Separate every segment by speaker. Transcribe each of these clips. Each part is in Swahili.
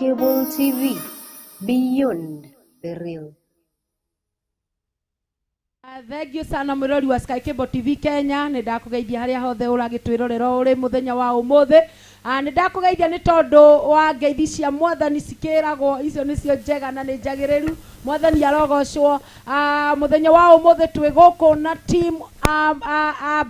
Speaker 1: Cable TV, beyond the real.
Speaker 2: Thank you sana mwirori wa Sky Cable TV Kenya. Nindakugeithia haria hothe uragitwirorera uri muthenya wa umuthi. Nindakugeithia ni tondu wa ngeithi cia mwathani cikiragwo icio nicio njega na ni njagiriru. Mwathani arogocwo. Muthenya wa umuthi twi guku na team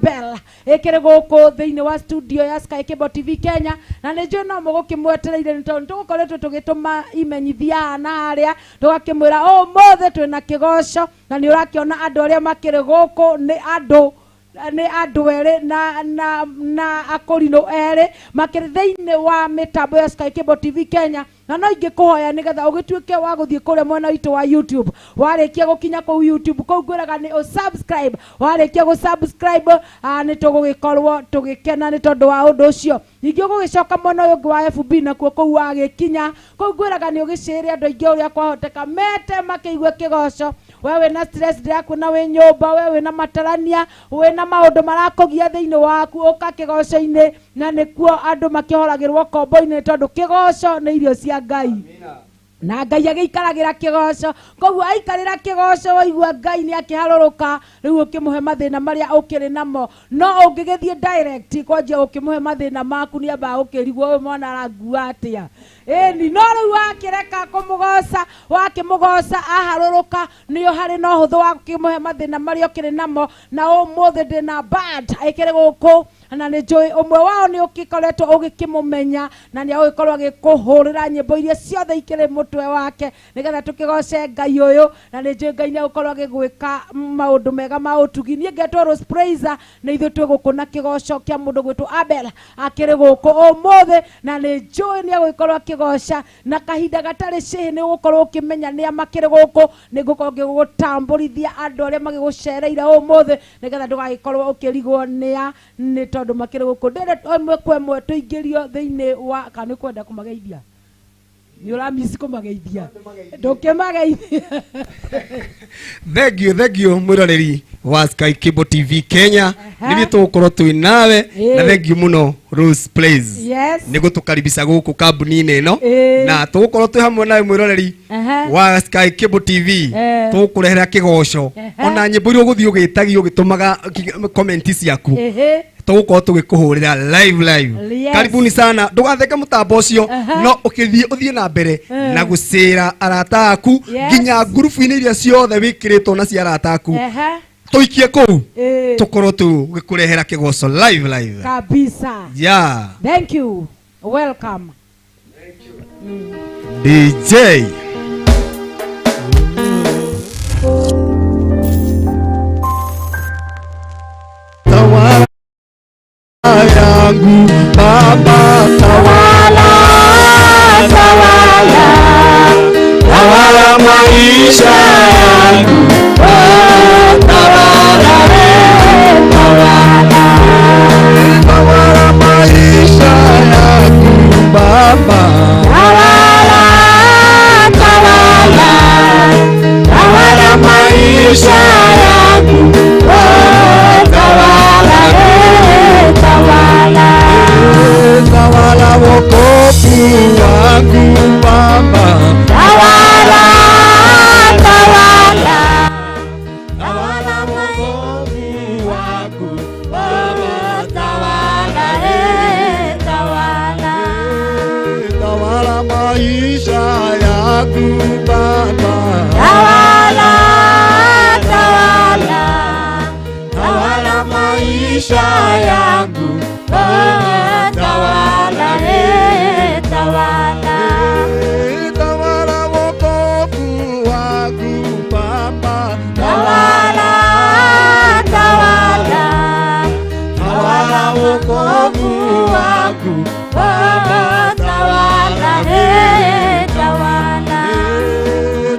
Speaker 2: Bell ikiri guku thiini wa studio ya Sky Cable TV Kenya, na ni njui no mugukimwetereire ni tondu tugukoretwo tugituma imenyithia na haria tugakimwira umuthi twina kigoco, na ni urakiona andu aria makiri guku ni andu ere na akorino ere makiri thiini wa mitambo ya Sky Cable TV Kenya. Na no ingikuhoya nigetha ugituike wa guthie kuria mwena witu wa YouTube, warikia gukinya ku YouTube ko ngwiraga ni subscribe, warikia gu subscribe ni tugugikorwo tugikena ni tondu wa undu ucio. Ningi ugugicoka mwena uyu wa FB na kuo kou wagikinya ko ngwiraga ni ugicire andu aingi uria kwahoteka mete makiigwe kigoco. Wewe na stress yaku na we nyumba, wewe na matarania, we na maundu marakugia thiini waku uka kigoco-ini, na nikuo andu makihoragirwo kombo-ini tondu kigoco ni irio cia Ngai. Na Ngai agiikaragira kigoco, koguo aikarira kigoco waigua Ngai ni akiharuruka riu ukimuhe mathina maria ukiri namo. No ungigithie direct kwanjia ukimuhe mathina maku ni amba ukirigwo we mwana arangua atia. Ni no riu wakireka kumugoca, wakimugoca aharuruka niyo hari no huthu wa ukimuhe mathina maria ukiri namo. Na umuthi ndina bad aikire guku, na ni njui umwe wao ni ukikoretwo ugikimumenya, na ni agikorwo agikuhurira nyimbo iria ciothe ikiri mutwe wake nigetha tukigoce Ngai uyu. Na ni njui Ngai ni agikorwo agigwika maundu mega ma utugi. Nie ngetwo Rose Praiser ni ithu twi guku na kigoco kia mundu gwitwo Abel akiri guku umuthi, na ni njui ni agikorwo akigoca na kahinda gatari cihi ni gukorwo ukimenya ni amakiri guku. Ni gukorwo ngigutambũrithia andu aria magigucereire umuthi nigetha ndugagikorwo ukirigwo ni tondu makiri guku. Ndire imwe kwa imwe tuingirio thiini wa kana kwenda kumageithia ni uramisi kumageithia ndukimageithia.
Speaker 3: Thank you mwiroreri wa Sky Cable TV Kenya. Nithie tugukorwo twi nawe na thank you muno Rose Praiser ni gutukaribisha guku kambuni-ini ino, na tugukorwo twi hamwe nawe mwiroreri wa Sky Cable TV. Tugukurehera kigoco ona nyimbo iria uguthii ugitagio ugitumaga comment ciaku, tugukorwo tugikuhurira live. Karibuni sana, ndugatheke mutambo ucio, no uthie na mbere na gucira arata aku nginya group-ini iria ciothe wikiritwo na cia arata aku tuikie kou tukorwo tugikurehera kigoco live
Speaker 2: kabisa. Thank you, welcome. Thank you
Speaker 3: DJ. Tawala yangu Baba, tawala maisha yangu, tawala maisha yangu Baba, tawala maisha yangu, tawala wokovu wangu Baba, tawala wokovu wangu Baba, tawala maisha yangu Baba, tawala maisha yangu Baba, tawala wokovu wangu Baba, tawala wokovu wangu Baba,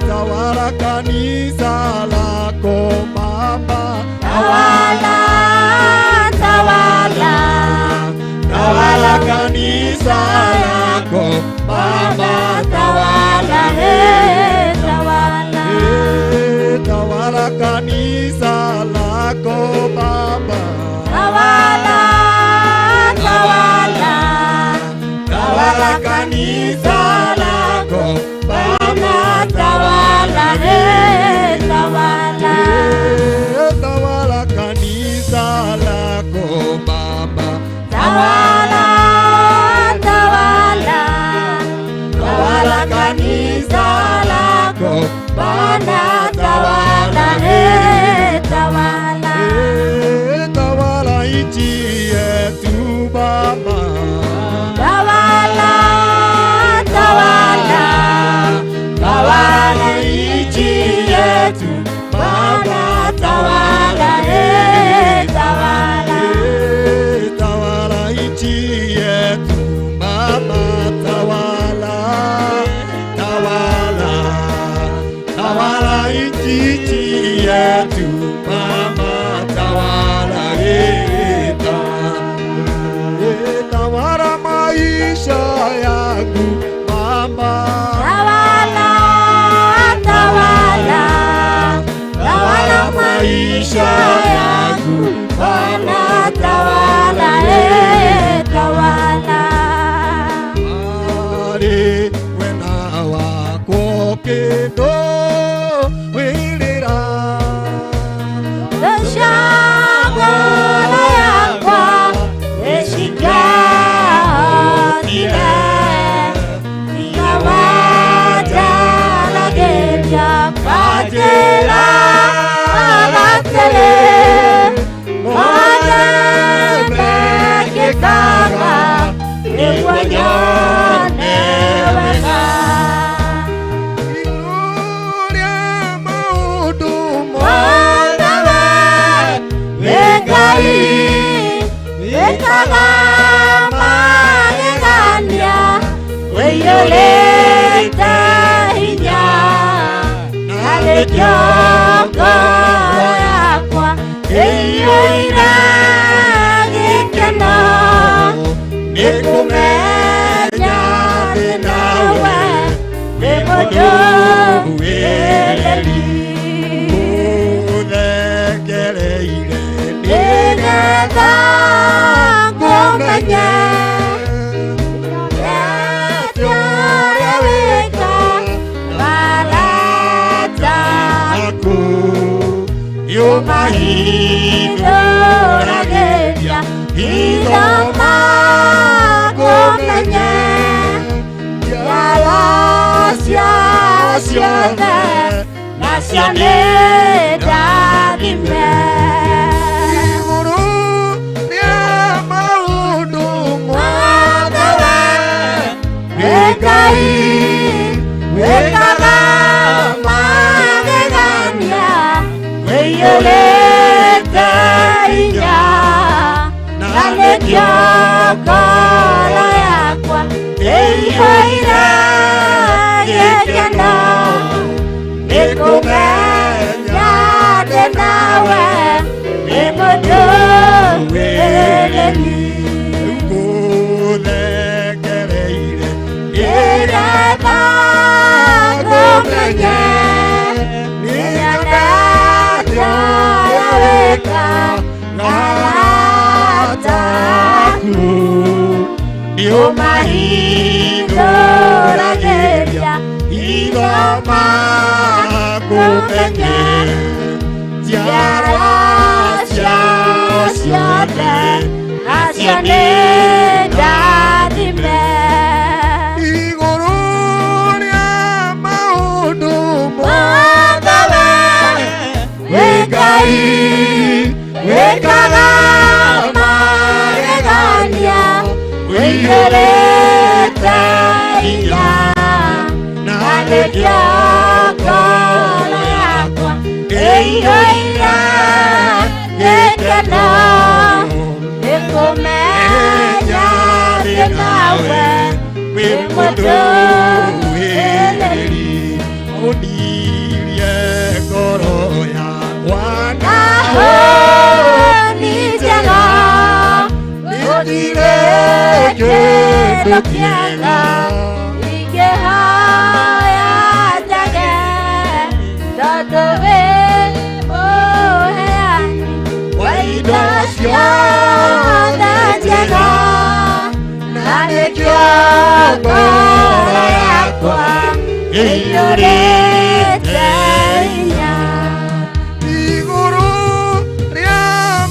Speaker 3: tawala kanisa lako Baba, tawala kanisa lako Baba, tawala kanisa lako Baba, tawala kanisa lako
Speaker 4: wĩyũrĩte hinya na nĩkĩo ngoro yakwa ĩiyũire gĩkeno nĩ kũmenya ndĩ nawe wĩ mũndũ wĩreri ũthengereire nĩgetha ngũmenye ũrĩa wĩka barataku yũmahithũragĩria ithoma ngũmenye njara ciao ciothe nacio nĩ ndathime igũrũ rĩa maũndũ mothe wĩ Ngai wĩkaga magegania wĩiyũrĩte hinya na nĩkĩo ngoro yakwa ĩiyũire gĩkeno nĩ kũmenya ndĩ nawe wĩ mũndũ wĩreri ngũthengereire nĩgetha ngũmenye nĩnyonete ũrĩa wĩka barataku nĩũmahithũragĩria ithoma ngũmenye njiarwa ciao ciothe nacio nĩ ndathime igũrũ rĩa maũndũ mothe wĩ Ngai wĩkaga magegania wĩiyũrĩte hinya na nĩkĩo ngoro yakwa ĩiyũire gĩkeno nĩ kũmenya ndĩ nawe wĩ mũndũ wĩreri ũnirie ngoro yakwa na hũni njega gũtirĩ kĩndũ kĩega ingĩhoya njage tondũ wĩ mũheani wa indo ciothe njega na nĩkĩo ngoro yakwa ĩiyũrĩte hinya igũrũ rĩa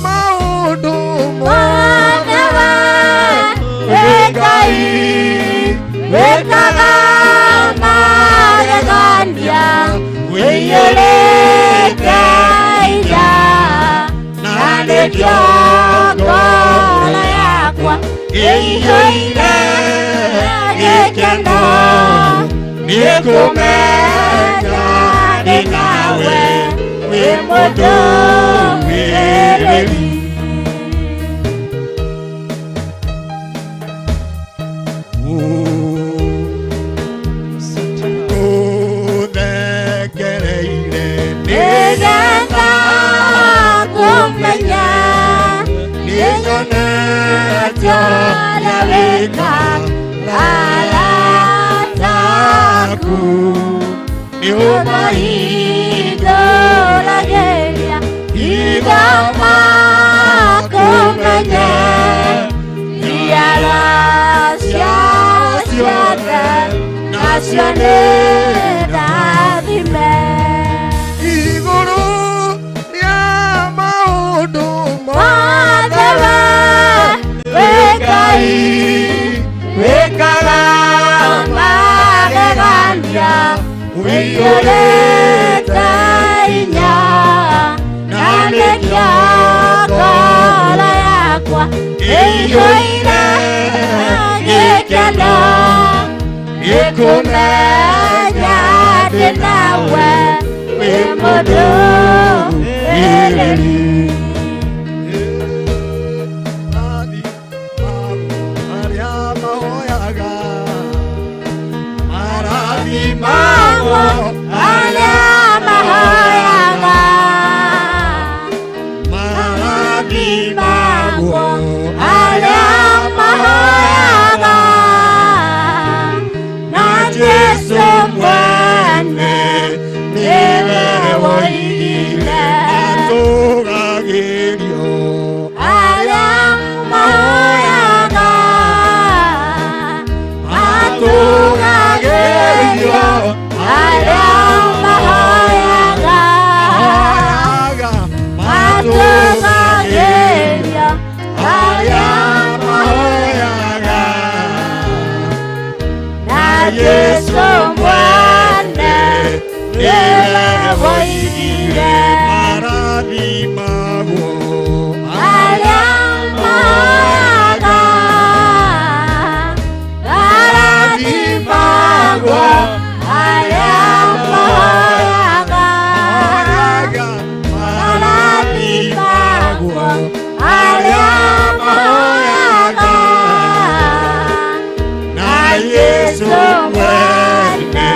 Speaker 4: maũndũ mothe wĩ Ngai wĩkaga magegania wĩiyũrĩte hinya na nĩkĩo ngoro yakwa ĩiyũire gĩkeno nĩ kũmenya ndĩ nawe wĩ mũndũ wĩreri ũthengereire nĩgetha ngũmenye nĩnyonete ũrĩa wĩka barataku nĩũmahithũragĩria ithoma ngũmenye njiarwa ciao ciothe nacio nĩ ndathime igũrũ rĩa maũndũ mothe wĩ Ngai wĩkaga magegania wĩiyũrĩte hinya na nĩkĩo ngoro yakwa ĩiyũire gĩkeno nĩ kũmenya ndĩ nawe wĩ mũndũ wĩreri marathimagwo arĩa mahoyaga, marathimagwo arĩa mahoyaga, na Jesũ mwene nĩwe woigire matũgagĩrio arĩa mahoyaga, matũgagĩrio arĩa mahoyaga, matũgagĩrio arĩa mahoyaga, na Jesũ mwene nĩwe woigire marathimagwo arĩa mahoyaga, marathimagwo arĩa mahoyaga, marathimagwo arĩa mahoyaga, na Jesũ mwene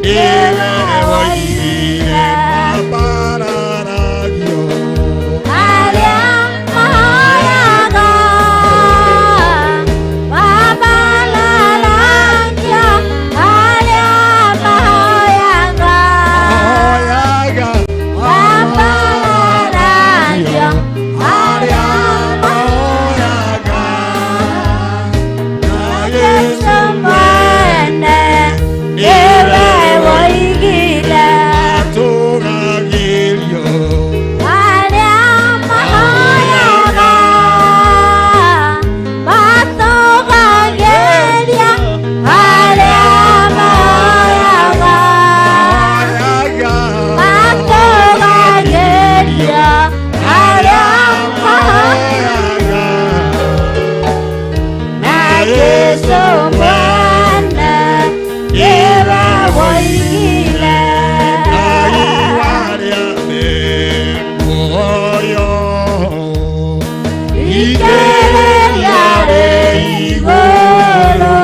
Speaker 4: nĩwe woigire mabararagio arĩa mahoyaga, mabararagio arĩa mahoyaga, mabararagio arĩa mahoyaga, na Jesũ mwene nĩwe woigire matũgagĩrio arĩa mahoyaga, matũgagĩrio arĩa mahoyaga, matũgagĩrio arĩa mahoyaga, na Jesũ mwene nĩwe woigire igereria rĩ igũrũ,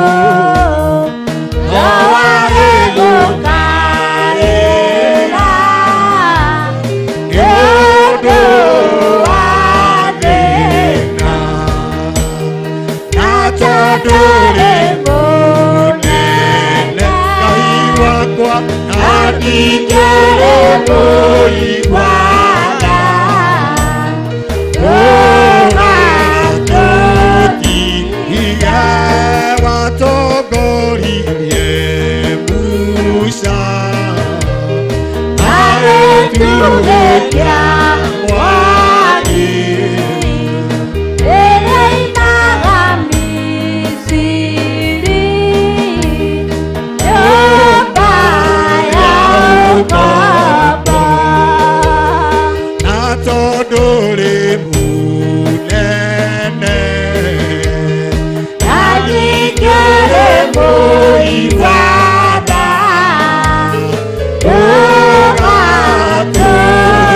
Speaker 4: no warĩ gũkarĩra nĩũndũ wa thĩna, na tondũ rĩ mũnene Ngai wakwa na ndingĩrĩ mũigwaga, ũgatũtiga watongoririe Musa agĩtuĩria mwaki rĩrĩa oimaga Misiri, nyũmba ya ũkombo, na tondũ rĩ mũnene na ndingĩrĩ mũigwaga,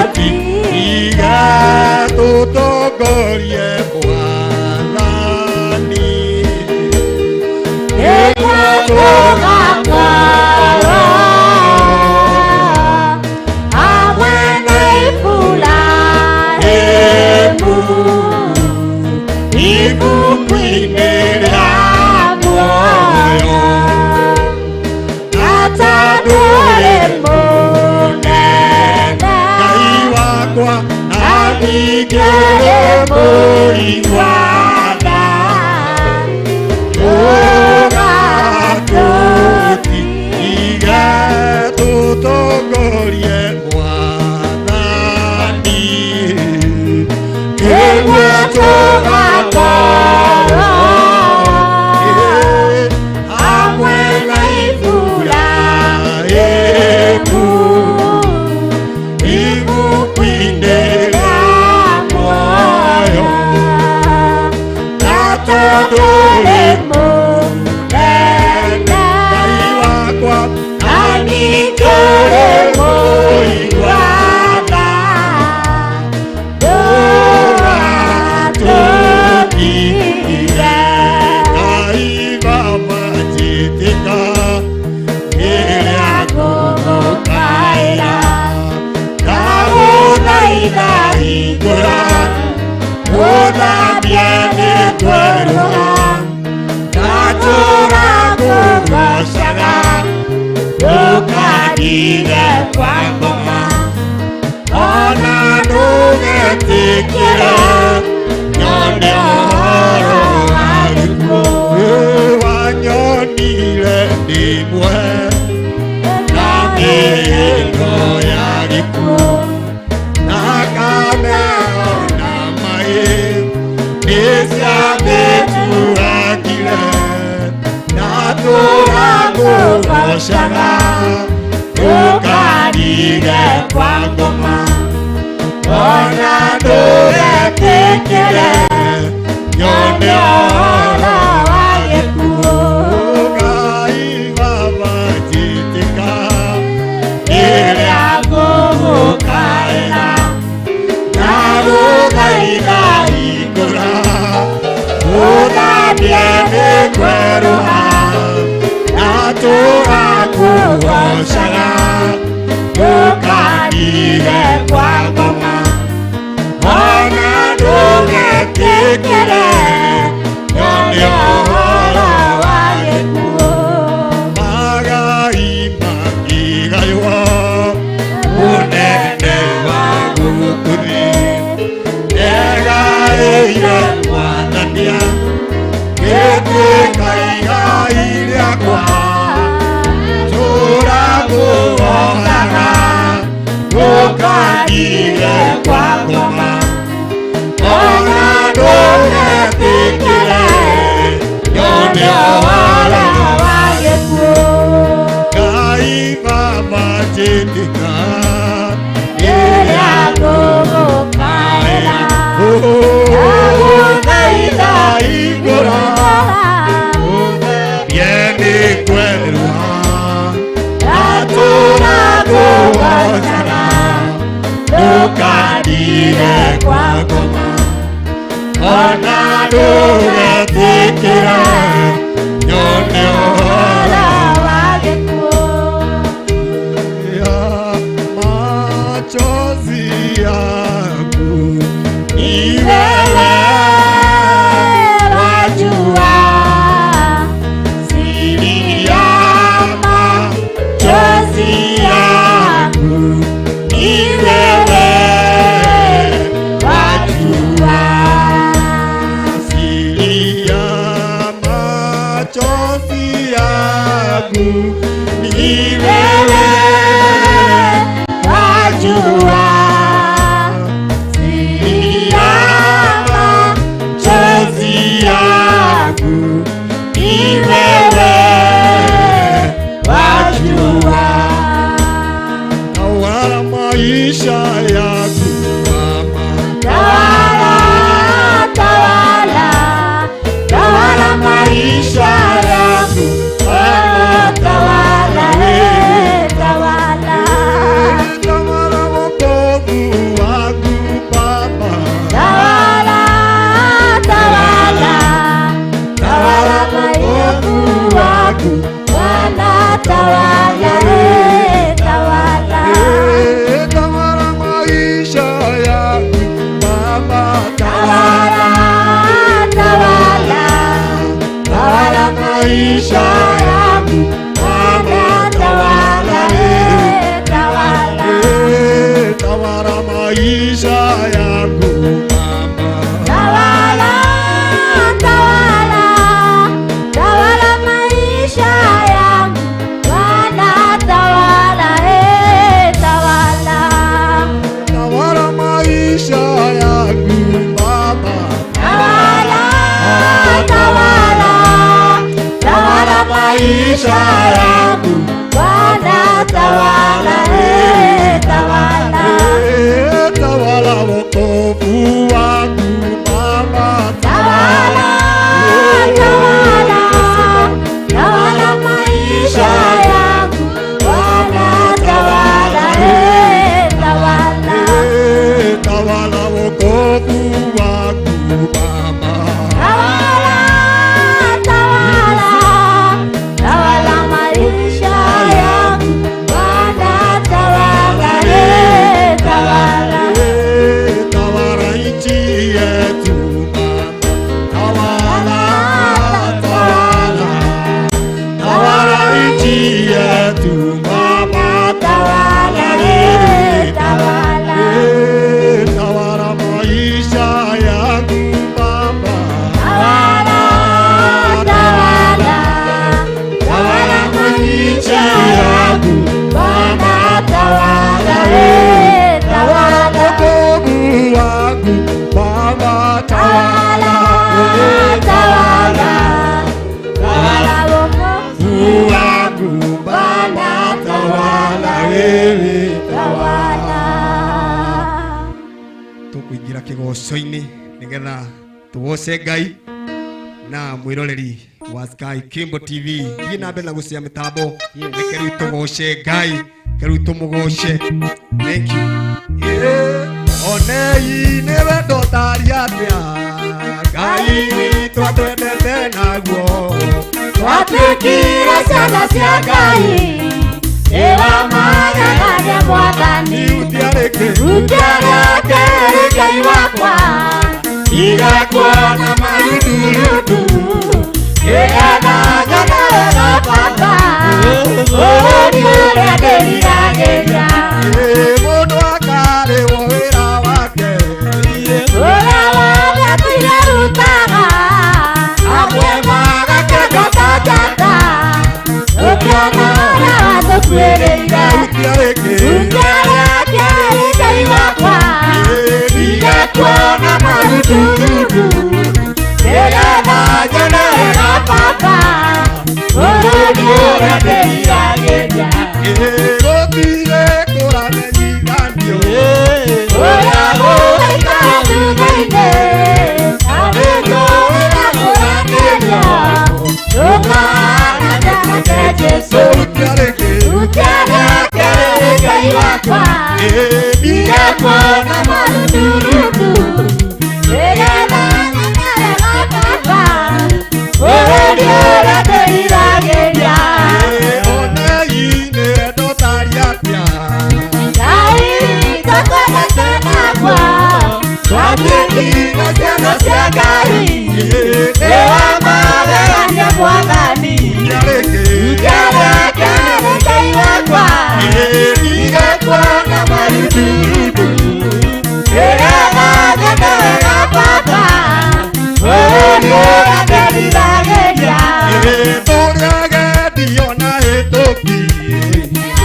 Speaker 4: ũgatũtiga tũtongorie Mwathani, rĩrĩa tũgakorwo hamwe na Iburahĩmu ibuku-inĩ rĩa muoyo, na tondũ rĩ mũnene Ngai wakwa na ndingĩrĩ mũigwaga, ũgatũtiga tũtongorie Mwathani, rĩrĩa tũgakorwo hamwe na Iburahĩmu ibuku-inĩ rĩa muoyo, tekere nyone oro ariko wanyonire ndimwe na mendo yariko nakameo na mae nisia betu akile naturago oshara ukanige kwa ngoma ona dore tekele nyone oro wagekuo gai baba jitika ere agogo kaena nago gai igora oda biene kweroha naturago oshara ukanige kwa ngoma ona dore tekele nyone oro wagekuo magai magigayo unene wagukuri ega eire mwathania gete kaiga ire akwa turago ohaga ukanire kwa ngoma ona dore tekele nyone oro wagekuo kai baba jitika ire agogo kaena nagugaida igora viene kweruha naturago oshara ukanire kwa ngoma ona dore tekele nyone oro wagekuo machozi yangu ni wewe wajua siri ya machozi yangu ni wewe wajua siri ya machozi yangu ni wewe wajua siri ya machozi yangu ni wewe wajua tawala maisha yangu mama tawala tawala tawala maisha yangu mama tawala tawala tawala wokovu wangu baba tawala tawala tawala wokovu wangu Bwana tawala tawala tawala maisha yangu baba tawala tawala tawala maisha yangu Bwana tawala tawala tawala maisha yangu baba tawala tawala tawala maisha yangu Bwana tawala tawala tawala maisha yangu baba tawala tawala tawala maisha yangu Bwana tawala tawala tawala wokovu wangu baba tawala tawala tawala maisha yangu Bwana tawala tawala tawala wokovu wangu baba tawala tawala tawala maisha
Speaker 3: mogoco-ini nigetha tugoce Ngai na mwiroreri wa Sky Kimbo TV thiĩ na mbere na gũcia mĩtambo reke rĩu tũgoce Ngai rĩu tũmũgoce. Thank you. Onei nĩ wendo taria atĩa Ngai witũ atwendete naguo
Speaker 4: twatuĩkire ciana cia Ngai ewa magegania Mwathani
Speaker 3: utiarĩke
Speaker 4: Ngai wakwa igakuona marudurudu nĩgetha nyone wega Baba bũrũri ũrĩa ndĩriragĩria
Speaker 3: mũndũ akarĩhwo wĩra wake
Speaker 4: ũrĩa wothe twĩrutaga amwe magakĩgota njata ũkĩona ũrĩa watũkuĩrĩire utiarĩke Ngai wakwa igakuona marudurudu nĩgetha nyone wega Baba bũrũri ũrĩa ndĩriragĩria
Speaker 3: gũtirĩ kũramenyithanio
Speaker 4: ũrĩa ũraikara thutha-inĩ amĩtũĩ na kũranĩrio ndũkana nake Jesũ utiarĩke Ngai wakwa igakuona marudurudu nĩgetha nyone wega Baba bũrũri ũrĩa ndĩriragĩria
Speaker 3: onei nĩ wendo taria atĩa
Speaker 4: Ngai tũkwendete naguo twatuĩkire ciana cia Ngai ewa magegania Mwathani utiarĩke Ngai wakwa igakuona marudurudu nĩgetha nyone wega Baba bũrũri ũrĩa ndĩriragĩria
Speaker 3: tũrĩagendio na hĩtũki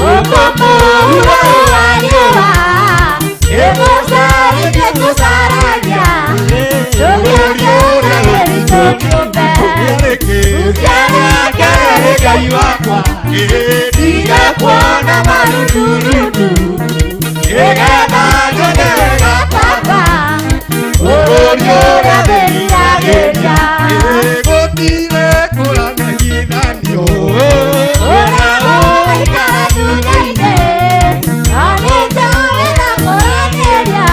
Speaker 4: ũkũmũhura wa riũa ĩgũcari gĩtũcaragia tũgĩakĩrĩri tũkĩũmbe utiarĩke Ngai wakwa igakuona marudurudu nĩgetha nyone wega Baba bũrũri ũrĩa ndĩriragĩria
Speaker 3: gũtirĩ kũramenyithanio
Speaker 4: ũrĩa ũraikara thutha-inĩ amĩtũĩ na kũranĩria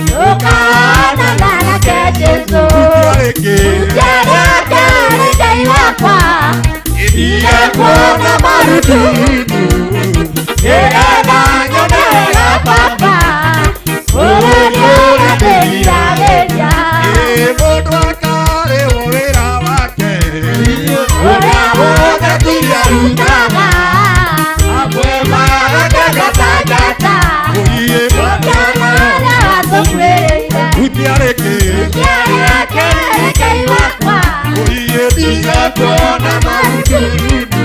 Speaker 4: ndũkana nake Jesũ utiarĩke Ngai wakwa igakuona marudurudu nĩgetha nyone wega Baba bũrũri ũrĩa ndĩriragĩria
Speaker 3: mũndũ akarĩhwo wĩra wake
Speaker 4: ũrĩa wothe twĩrutaga amwe magakĩgota njata ũkĩona ũrĩa watũkuĩrĩire
Speaker 3: utiarĩke
Speaker 4: Ngai wakwa igakuona marudurudu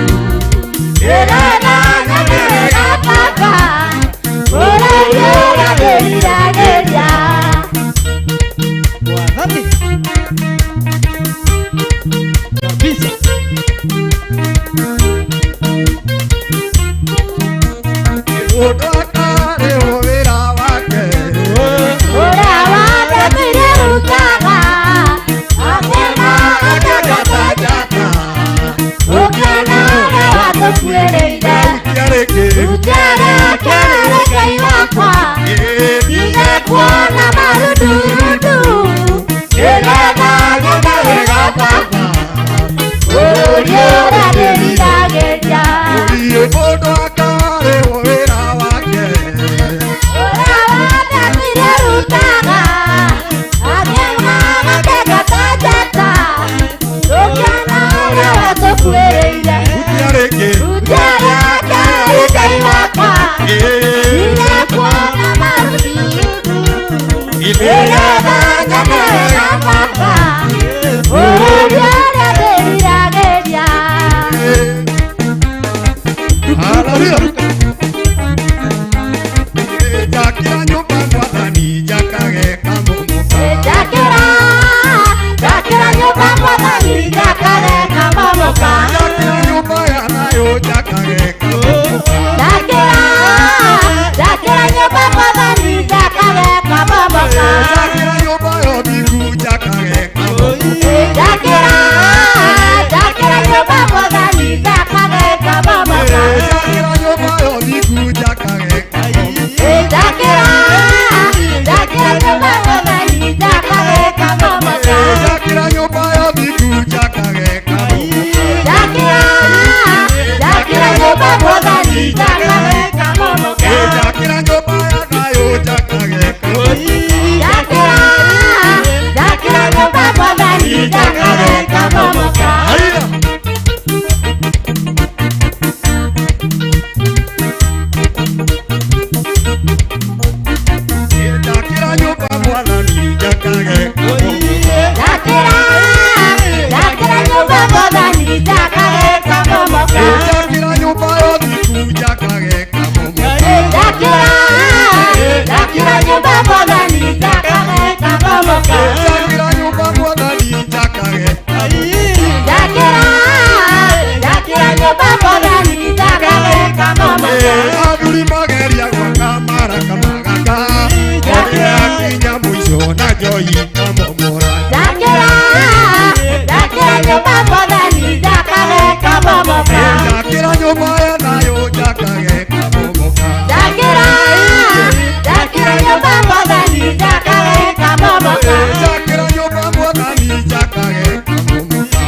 Speaker 4: nĩgetha nyone wega Baba bũrũri ũrĩa ndĩriragĩria
Speaker 3: mũndũ akarĩhwo wĩra wake
Speaker 4: ũrĩa wothe twĩrutaga amwe magakĩgota njata ũkĩona ũrĩa watũkuĩrĩire utiarĩke Ngai wakwa igakuona marudurudu nĩgetha nyone wega Baba bũrũri ũrĩa ndĩriragĩria
Speaker 3: mũndũ akarĩhwo wĩra wake
Speaker 4: ũrĩa wothe twĩrutaga amwe magakĩgota njata ũkĩona ũrĩa watũkuĩrĩire utiarĩke Ngai wakwa igakuona marudurudu nĩgetha nyone wega Baba bũrũri ũrĩa ndĩriragĩria
Speaker 3: Hallelujah. Jakira nyumba Mwathani jakage kamũmũka
Speaker 4: jakĩra nyũmba Mwathani jakage kamũmũka
Speaker 3: jakira nyumba ya thayũ jakage kamũmũka
Speaker 4: jakĩra nyũmba Mwathani jakage kamũmũka modhani jakageka momoka.
Speaker 3: Jakira nyumba yothiku jakageka momoka.
Speaker 4: Jakira nyumba modhani jakageka momoka.
Speaker 3: Jakira nyumba modhani jakageka.
Speaker 4: Jakira nyumba modhani jakageka momoka.
Speaker 3: Aduri mageria gwaka maraka magaka. Jakira kinya mwisho na joi kamomora.
Speaker 4: Jakira nyumba modhani jakageka momoka.
Speaker 3: Jakira nyumba ya nayo jakageka momoka.
Speaker 4: Jakira nyumba modhani jakageka momoka.
Speaker 3: Jakira nyumba modhani jakageka momoka.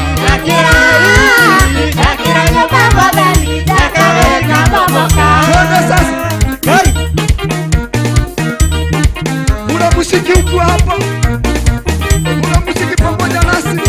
Speaker 4: Jakira nyumba modhani jakageka momoka.
Speaker 3: Twende sasa. Hai. Una muziki huku hapa. Una muziki pamoja nasi.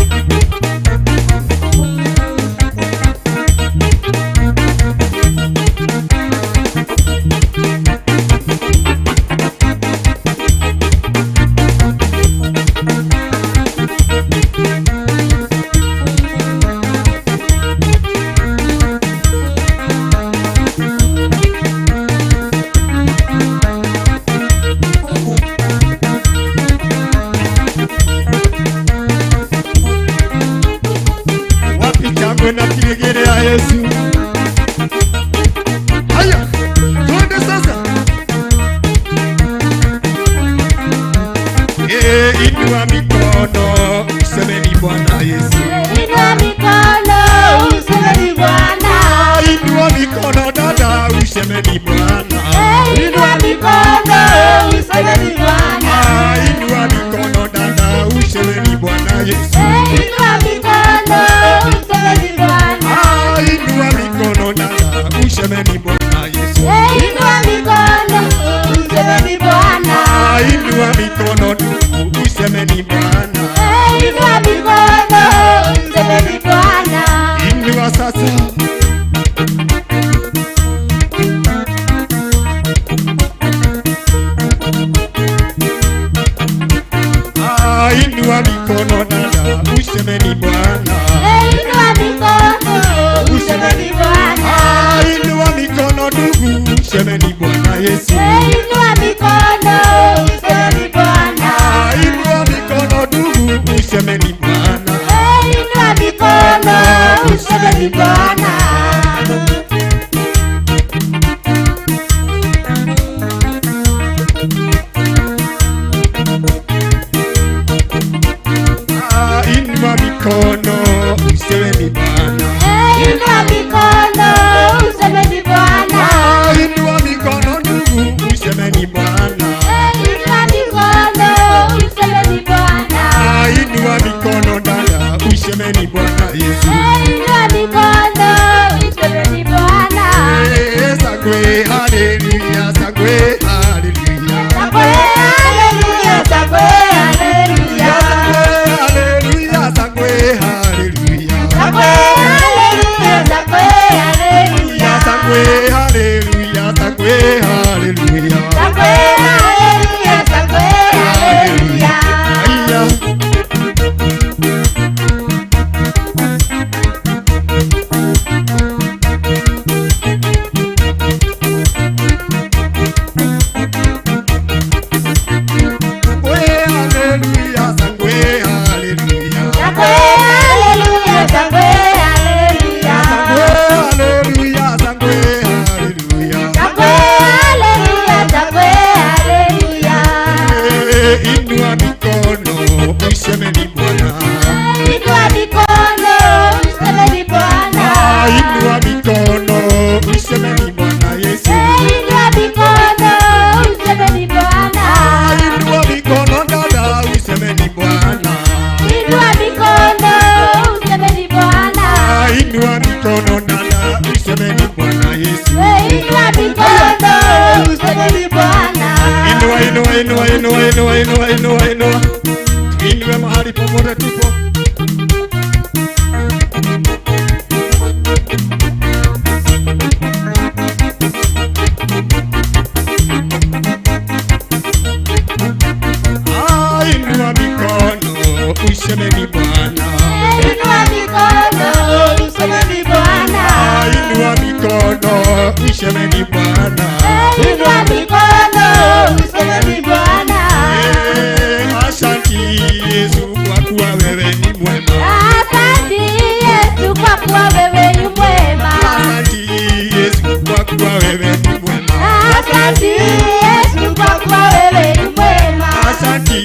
Speaker 3: Wapi chango na kiregere ya Yesu. Haya, twende sasa. Inua mikono, semeni Bwana Yesu.
Speaker 4: Inua mikono, usemeni Bwana.
Speaker 3: Inua mikono dada, usemeni Bwana.
Speaker 4: Inua mikono, usemeni Bwana.
Speaker 3: Inua mikono dada, usemeni Bwana Yesu.
Speaker 4: Inua mikono, usemeni Bwana.
Speaker 3: Inua mikono dada, usemeni Bwana Yesu.
Speaker 4: Inua mikono, usemeni Bwana.
Speaker 3: Inua mikono ndugu, usemeni Bwana.
Speaker 4: Inua mikono, usemeni Bwana.
Speaker 3: Inua sasa. Inua mikono dada, usemeni Bwana.
Speaker 4: Inua mikono, usemeni Bwana.
Speaker 3: Inua mikono ndugu, usemeni Bwana Yesu.
Speaker 4: Inua mikono, usemeni Bwana.
Speaker 3: Inua mikono ndugu, usemeni Bwana.
Speaker 4: Inua mikono, usemeni Bwana.
Speaker 3: Inua mikono, usemeni Bwana.
Speaker 4: Inua mikono, usemeni Bwana.
Speaker 3: Inua mikono ndugu, usemeni Bwana.
Speaker 4: Inua mikono, usemeni Bwana.
Speaker 3: Inua mikono dada, usemeni Bwana Yesu.
Speaker 4: Inua mikono, usemeni Bwana.
Speaker 3: Sangwe, haleluya, sangwe, haleluya.
Speaker 4: Sangwe, haleluya, sangwe, haleluya.
Speaker 3: Haleluya, sangwe, haleluya.
Speaker 4: Sangwe, haleluya, sangwe, haleluya.
Speaker 3: Sangwe, haleluya, sangwe, haleluya.
Speaker 4: Sangwe, haleluya, sangwe, haleluya.
Speaker 3: Haya. Sangwe, haleluya, sangwe, haleluya.
Speaker 4: Sangwe, haleluya, sangwe, haleluya.
Speaker 3: Haleluya, sangwe, haleluya.
Speaker 4: Sangwe, haleluya, sangwe, haleluya.
Speaker 3: Inua mikono, usemeni Bwana.
Speaker 4: Inua mikono, usemeni Bwana.
Speaker 3: Inua mikono, usemeni Bwana Yesu.
Speaker 4: Inua mikono, usemeni Bwana.
Speaker 3: Inua mikono dada, usemeni Bwana.
Speaker 4: Inua mikono, usemeni Bwana.
Speaker 3: Inua mikono dada, usemeni Bwana Yesu.
Speaker 4: Inua mikono, usemeni Bwana.
Speaker 3: Inua, inua, inua, inua, inua, inua, inua, inua. Tuinue mahali popote tupo. Inua mikono, usemeni Bwana.
Speaker 4: Inua mikono,
Speaker 3: usemeni Bwana.
Speaker 4: Inua mikono usemeni Bwana.
Speaker 3: Asante Yesu kwa kuwa wewe ni mwema.
Speaker 4: Asante Yesu kwa kuwa wewe ni mwema.
Speaker 3: Asante Yesu kwa kuwa wewe ni mwema.
Speaker 4: Asante Yesu kwa kuwa wewe ni mwema.
Speaker 3: Asante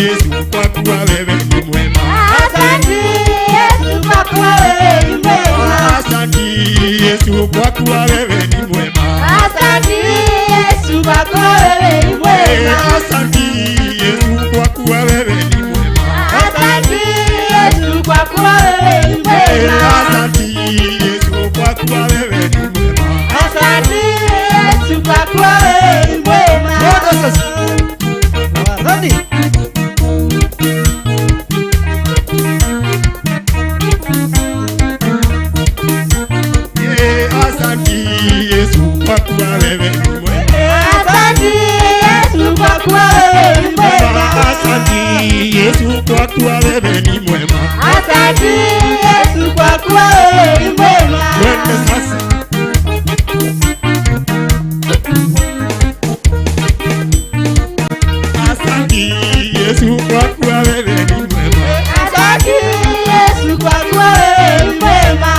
Speaker 3: Yesu kwa kuwa wewe ni mwema.
Speaker 4: Asante Yesu kwa kuwa wewe ni mwema.
Speaker 3: Asante Yesu kwa kuwa wewe ni mwema.
Speaker 4: Asante Yesu kwa kuwa wewe ni mwema.
Speaker 3: Asante Yesu kwa kuwa wewe ni mwema.
Speaker 4: Asante Yesu kwa kuwa wewe ni mwema.
Speaker 3: Asante Yesu kwa kuwa wewe ni mwema.
Speaker 4: Asante Yesu kwa kuwa wewe ni mwema.
Speaker 3: Asante Yesu kwa kuwa wewe ni mwema.
Speaker 4: Asante Yesu kwa kuwa wewe ni mwema.
Speaker 3: Asante Yesu kwa kuwa wewe ni mwema.
Speaker 4: Asante Yesu kwa kuwa wewe ni mwema.
Speaker 3: Twende sasa. Asante Yesu kwa kuwa wewe ni mwema.
Speaker 4: Asante Yesu kwa kuwa wewe ni mwema.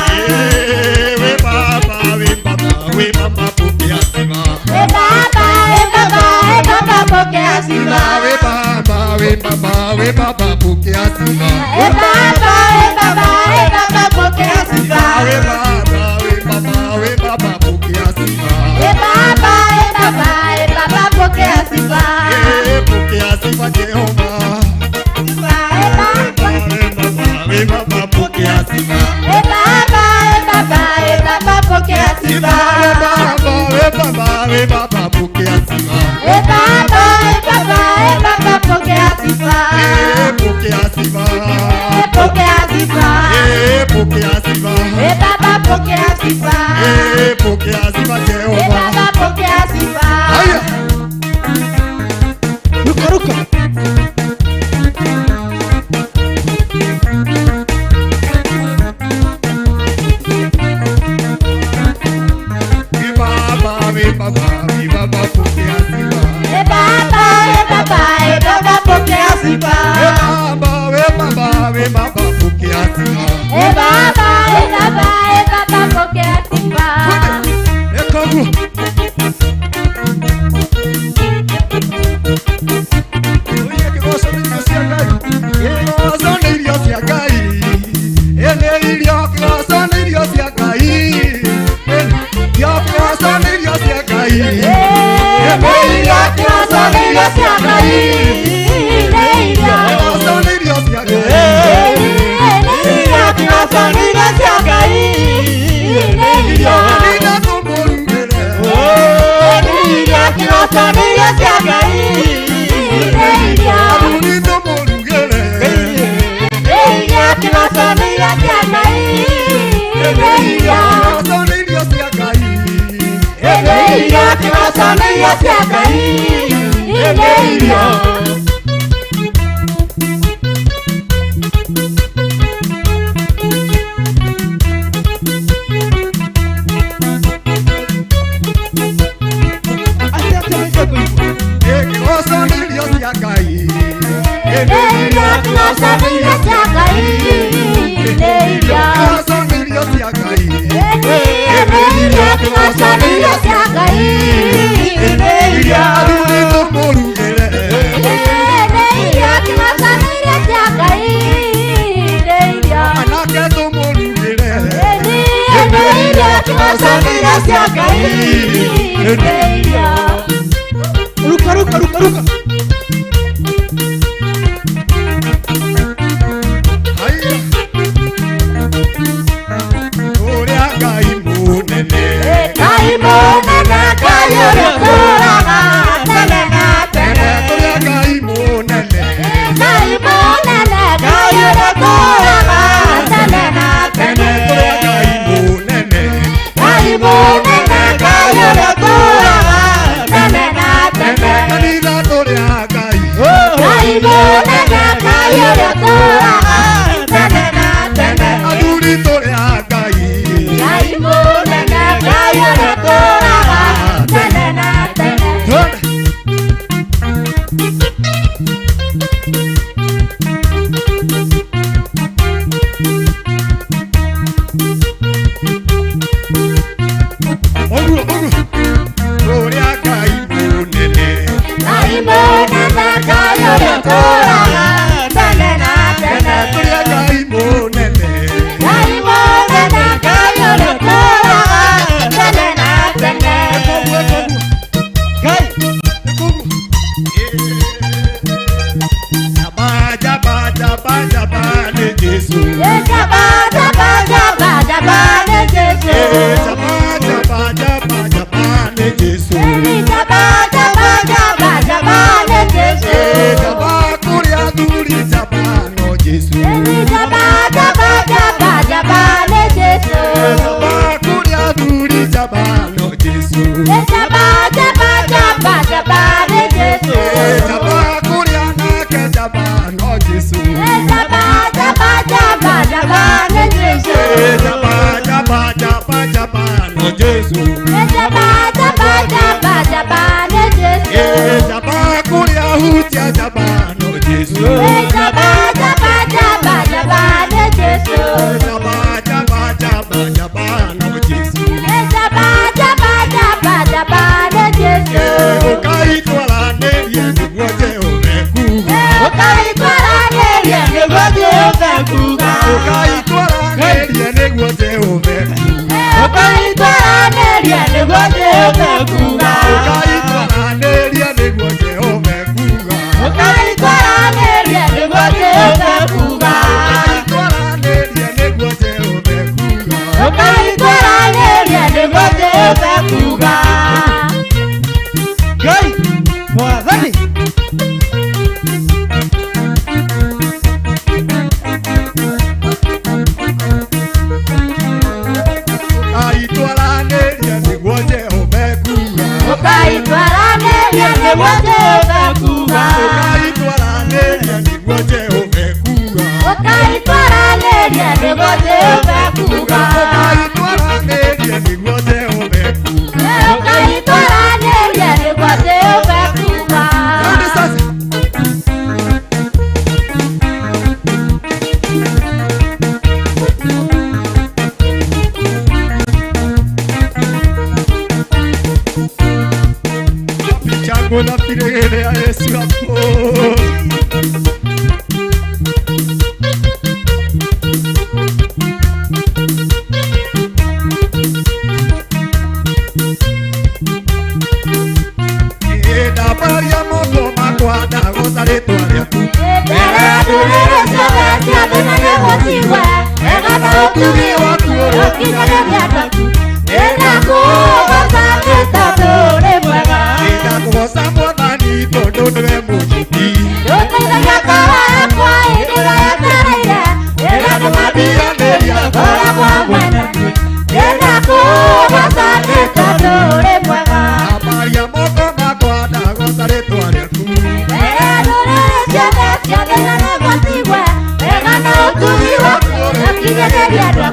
Speaker 3: We Baba, we Baba, we Baba pokea sifa.
Speaker 4: We Baba, we Baba, we Baba pokea sifa.
Speaker 3: We Baba, we Baba, we Baba pokea sifa.
Speaker 4: We Baba, we Baba, we Baba pokea sifa.
Speaker 3: We Baba, we Baba, we Baba pokea sifa.
Speaker 4: We Baba, we Baba, we Baba pokea sifa.
Speaker 3: Pokea sifa Jehova. We Baba pokea sifa.
Speaker 4: We Baba, we Baba, we Baba pokea sifa.
Speaker 3: We Baba, we Baba pokea sifa.
Speaker 4: We Baba, we Baba, we Baba pokea sifa.
Speaker 3: Pokea sifa.
Speaker 4: Pokea sifa.
Speaker 3: Pokea sifa.
Speaker 4: We Baba pokea sifa.
Speaker 3: Pokea sifa
Speaker 4: We
Speaker 3: Jehova.
Speaker 4: Baba pokea sifa.
Speaker 3: Haya. Ruka ruka. We Baba pokea sifa.
Speaker 4: We Baba, we Baba, we Baba pokea sifa.
Speaker 3: We Baba, we Baba, we Baba pokea sifa.
Speaker 4: We Baba, we Baba, we Baba pokea sifa.
Speaker 3: Ekogu. Oye kiboso ni sia gai. Kiboso ni sia gai. Ene irio kiboso ni sia gai. Yo kiboso ni sia gai.
Speaker 4: Neiria kiboso ni sia gai. Neiria
Speaker 3: Kiboso ni sia gai.
Speaker 4: Neiria kiboso ni sia gai. Neiria
Speaker 3: Nina kumurugere.
Speaker 4: Neiria kiboso ni sia gai. Neiria
Speaker 3: Nina kumurugere.
Speaker 4: Neiria kiboso ni sia gai. Neiria
Speaker 3: Kiboso ni sia gai.
Speaker 4: Neiria kiboso ni sia gai. Neiria
Speaker 3: Kiboso ni sia gai.
Speaker 4: Neiria kiboso ni sia gai. Neiria
Speaker 3: Kiboso ni sia gai.
Speaker 4: Neiria kiboso ni sia gai. Neiria
Speaker 3: Nina kumurugere.
Speaker 4: Neiria kiboso ni sia gai. Neiria
Speaker 3: Anake tumurugere.
Speaker 4: Neiria kiboso ni sia gai. Neiria
Speaker 3: Ruka ruka ruka ruka. Haya. Oria gai munene.
Speaker 4: Kai monene kai urukuraga tene na tene.
Speaker 3: Oria gai munene.
Speaker 4: Kai monene kai urukuraga tene na tene.
Speaker 3: Oria gai munene.
Speaker 4: Kai monene kai urukuraga tene na tene.
Speaker 3: Kanitha tũrĩ Yesu.
Speaker 4: Jaba jaba jaba jaba ne Yesu.
Speaker 3: Jaba kuria hutia jaba no Yesu.
Speaker 4: Jaba jaba jaba jaba ne Yesu.
Speaker 3: Jaba jaba jaba jaba no Yesu.
Speaker 4: Jaba jaba jaba jaba ne Yesu.
Speaker 3: Ukaitwala neria niguo Jehova kuga.
Speaker 4: Ukaitwala neria niguo Jehova kuga.
Speaker 3: Ukaitwala neria niguo Jehova kuga.
Speaker 4: Ukaitwala neria niguo Jehova kuga.
Speaker 3: Ukaitwala neria niguo Jehova kuga.
Speaker 4: Ukaitwala neria niguo Jehova kuga.
Speaker 3: Ukaitwala neria niguo Jehova kuga.
Speaker 4: Ukaitwala neria niguo Jehova kuga.
Speaker 5: Ngai mwathani
Speaker 3: Ukaitwala neria niguo Jehova kuga.
Speaker 4: Ukaitwala neria niguo Jehova kuga.
Speaker 3: Ukaitwala neria niguo Jehova kuga.
Speaker 4: Ukaitwala neria niguo Jehova kuga.
Speaker 3: Ukaitwala neria niguo Jehova kuga.
Speaker 4: Ukaitwala neria niguo Jehova kuga.
Speaker 3: Nani sasa? Chango na pirere ya Yesu hapo. Eda baria moto makwada gozare twaria tu.
Speaker 4: Era durere sobe siabe na negotiwe. Ega na utugi watu okinya nebiata. Ega kuwa sake tadore mwega.
Speaker 3: Eda kuhosa mwathani tondu niwe munyiti.
Speaker 4: Yoteithagia kara yakwa ĩndĩra yetereire. Ega nĩmathiranĩria kora kwa mwendani. Ega kuwa sake tadore mwega.
Speaker 3: Abaria moto makwada gozare twaria tu.
Speaker 4: Ega durere ciothe ciothe na negotiwe. Ega na utugi watu okinya nebiata.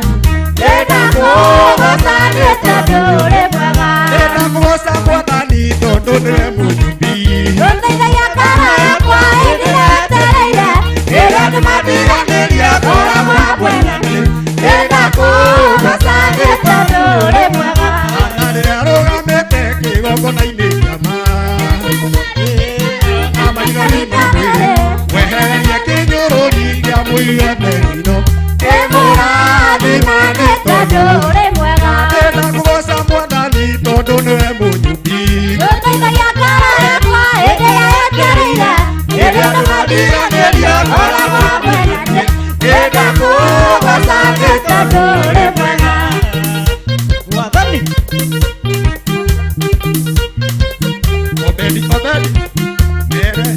Speaker 4: Ega kuwa sake tadore mwega.
Speaker 3: Eda kuhosa mwathani tondu niwe munyiti.
Speaker 4: Yoteithagia kara yakwa ĩndĩra yetereire. Ega nĩmathiranĩria kora kwa mwendani. Ega kuwa sake tadore mwega.
Speaker 3: Arĩa arũgamĩte kĩgongona-inĩ kĩa ma. Amaigani mamwĩre, wehereria kĩnyũrũri kĩa mũige merino.
Speaker 4: Ĩmũrathima nĩ tadore mwega.
Speaker 3: Ndĩna kũgoca Mwathani tondũ nĩwe mũnyuti.
Speaker 4: Yoteithagia kara yakwa ĩndĩra yetereire. Ega nĩmathiranĩria kora kwa mwendani. Ega kuwa sake tadore mwega.
Speaker 5: mwathani
Speaker 3: Obedi, Obedi, mbere.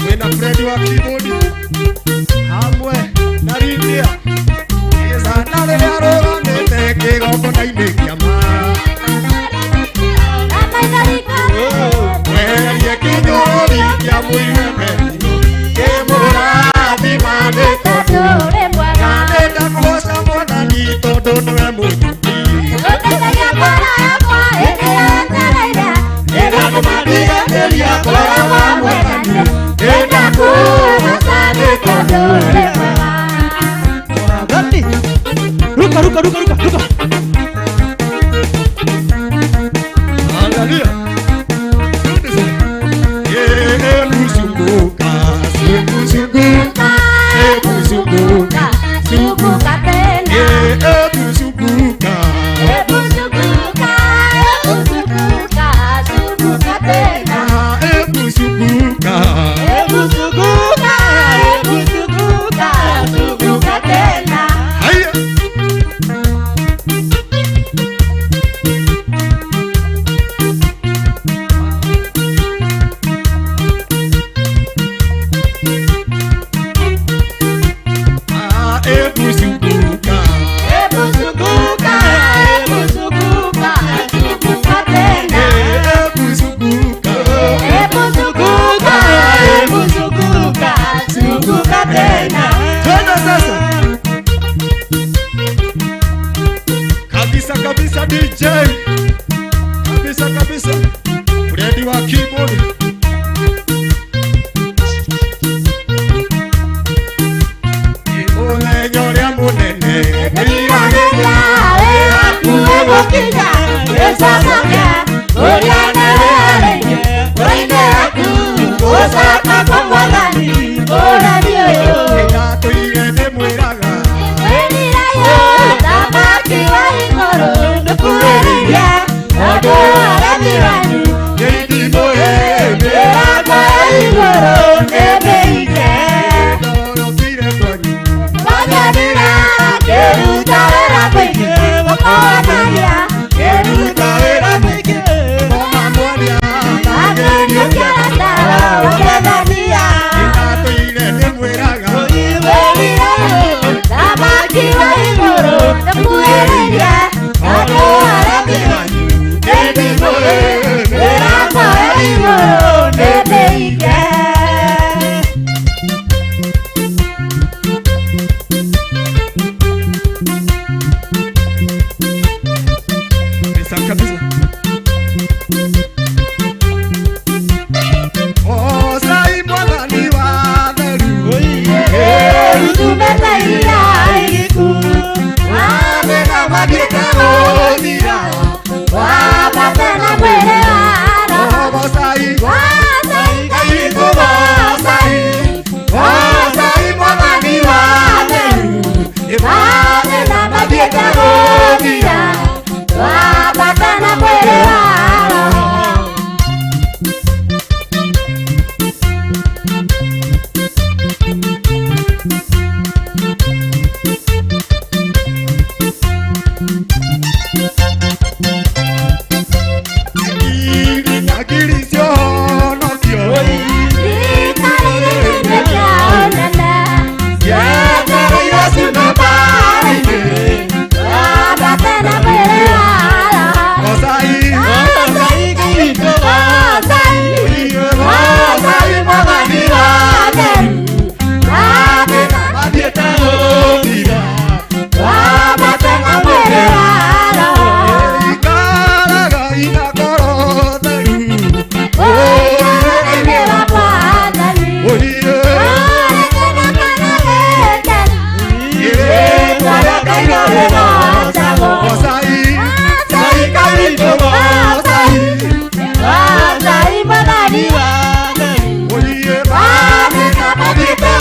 Speaker 3: Wĩna Fredi wa keyboard. Hamwe na Lydia. Sana rĩrĩa arũgamĩte kĩgongona-inĩ kĩa ma. Wehererie kĩnyũrũri kĩa mũige merino. Kĩmũrathima nĩ tondũ. Na ndĩna kũgoca Mwathani tondũ nĩwe mũnyuti. Ega nĩmathiranĩria kora wa mwendani. Ndĩna
Speaker 5: mwathani ruka ruka ruka ruka ruka
Speaker 3: Angalia. Kuzunguka, kuzunguka, kuzunguka,
Speaker 4: Zunguka tena.
Speaker 3: kuzunguka.
Speaker 4: Zunguka, zunguka, zunguka tena.
Speaker 3: Kuzunguka.
Speaker 4: Zunguka, zunguka, zunguka tena.
Speaker 3: Haya. DJ kabisa kabisa, Freddy wa keyboard. Ole nyoria munene
Speaker 4: Ndirania wera kuwe kija esa soka oriana rege oine aku osaka komwadani oradio
Speaker 3: ya tuire ne mwiraga
Speaker 4: Enirayo tabaki wa ingoro nukuweria odo aramirani
Speaker 3: yeidi moe
Speaker 4: era kwa ingoro nebeike
Speaker 3: doro tire kwani
Speaker 4: Magadira keruta era peke okoanaria keruta era peke
Speaker 3: mama moria
Speaker 4: Magadira kerata okedania
Speaker 3: ya tuire ne mwiraga
Speaker 4: Enirayo tabaki wa ingoro nukuweria odo aramirani
Speaker 3: yeidi moe
Speaker 4: era kwa ingoro nebeike
Speaker 3: kabisa kabisa. Oh sai mwadhani wa theru oh sai sai mwadhani wa theru akili sio no sio oh sai sai mwadhani wa theru madieta odira ikaraga inakoro theru oye oh sai sai kalito oh sai oye madieta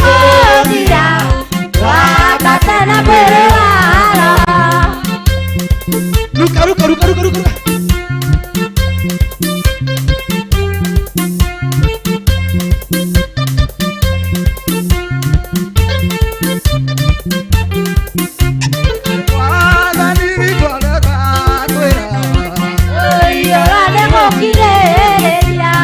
Speaker 5: Ruka ruka ruka ruka ruka.
Speaker 3: mwadhani nikolega kwera
Speaker 4: Oyo ane mokire ya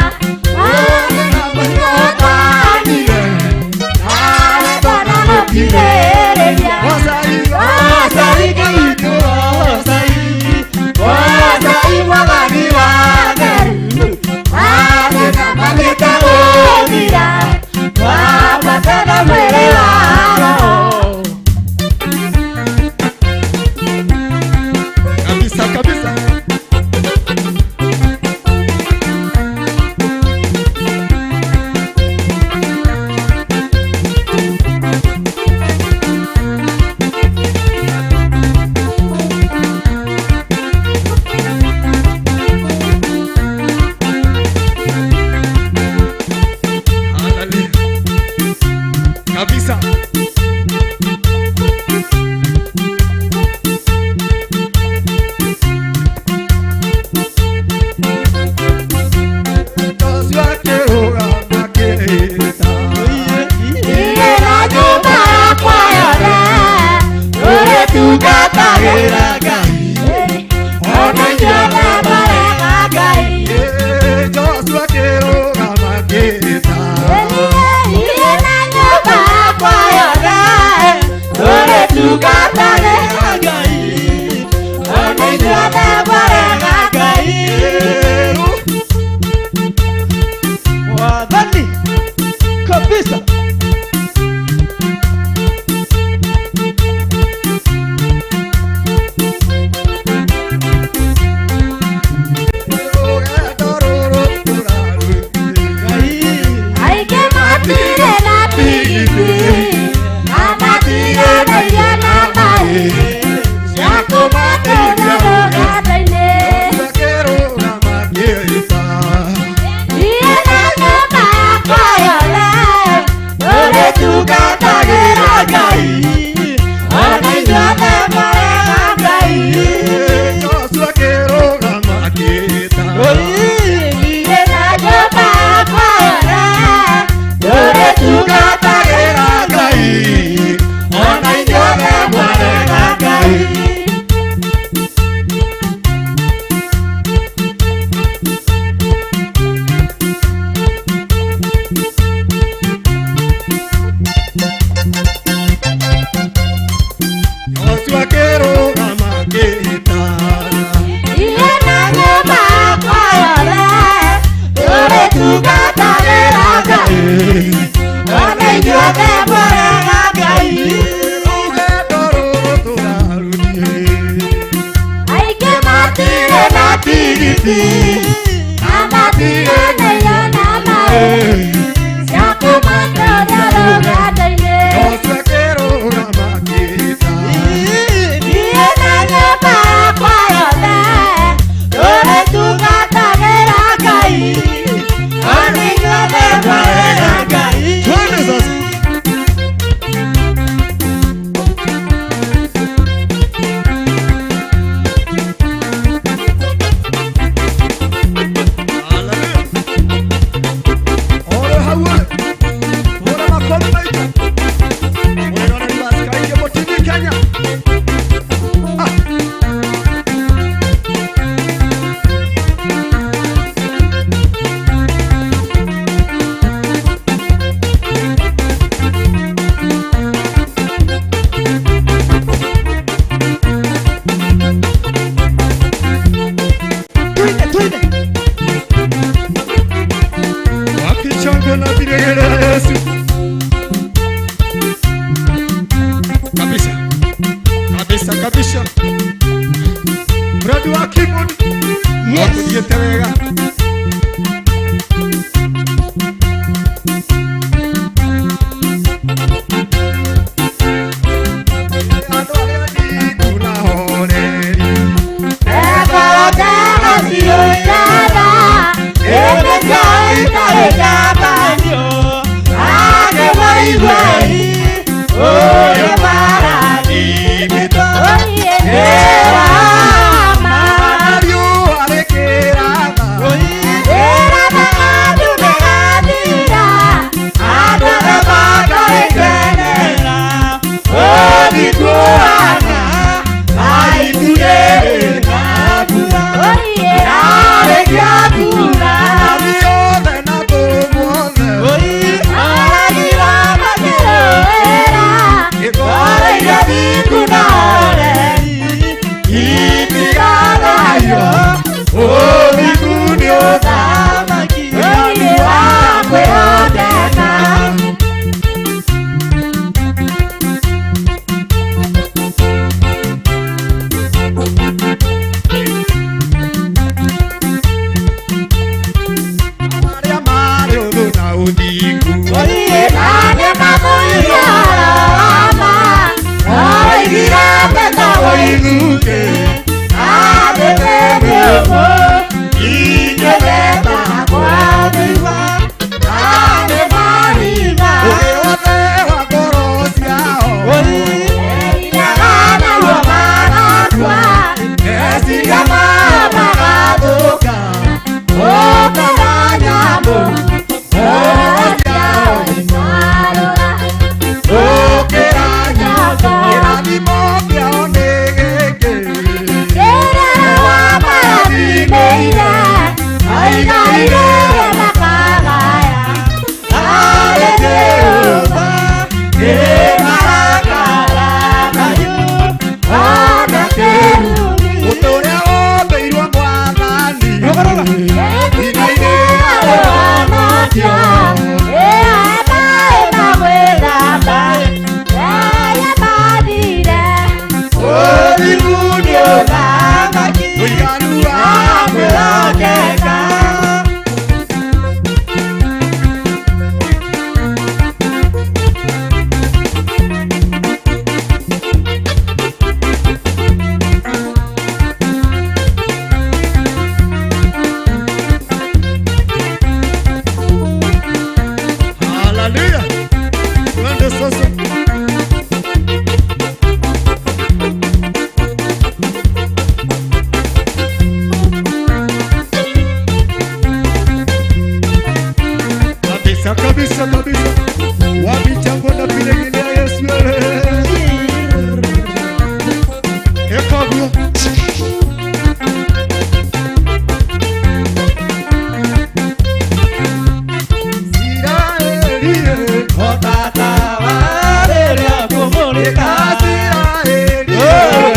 Speaker 5: Oh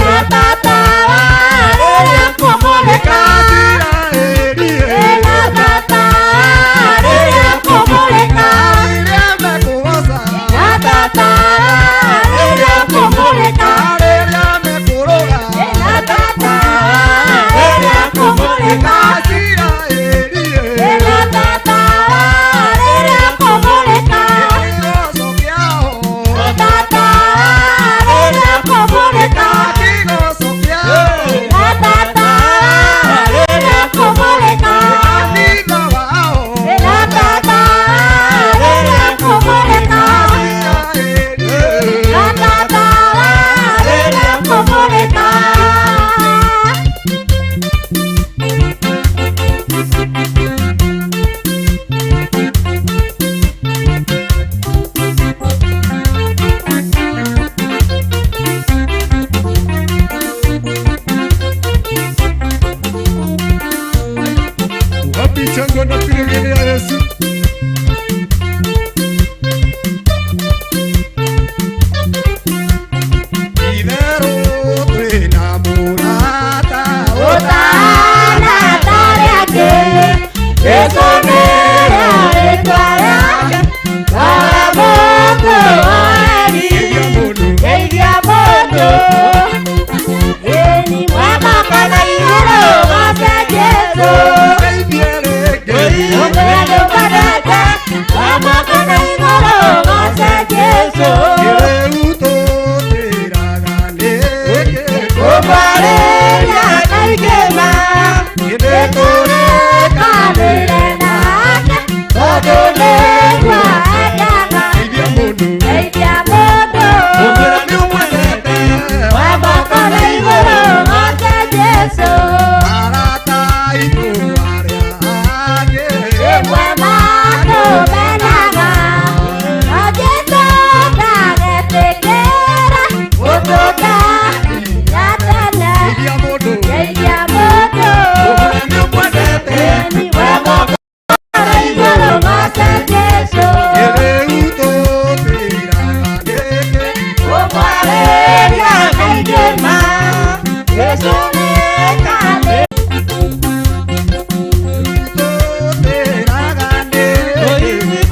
Speaker 4: Umwareria kaikema Gitore kanire nake Todone kwa endana Eidia mundu Umwira ni umwendete Wemoko na iguru Ose Jesu Arata ibu aria Imwe matu menaga No Jesu kagetikira Utuka Yatene Eidia mundu Umwira ni umwendete Wemoko na iguru Ose Jesu Umwareria kaikema Yesu ni kale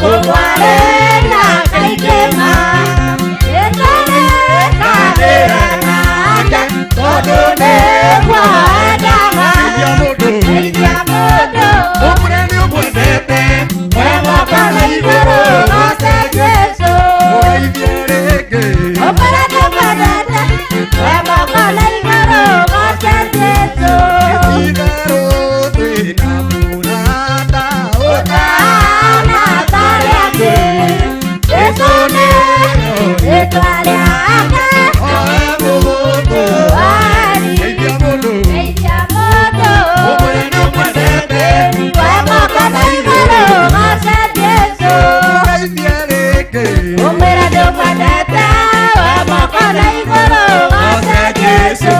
Speaker 4: Umwareria kaikema Yesu ni kale Todune kwa endama Eidia mundu Umwira ni umwendete Wemoko na iguru Ose Jesu Umwira ni umwendete Wemoko na iguru Ose Jesu Utaana tariake Jesu ni ritwa riake Wari Eidia mundu Wemoko na iguru Ose Jesu Umwira ni umwendete Wemoko na iguru Ose Jesu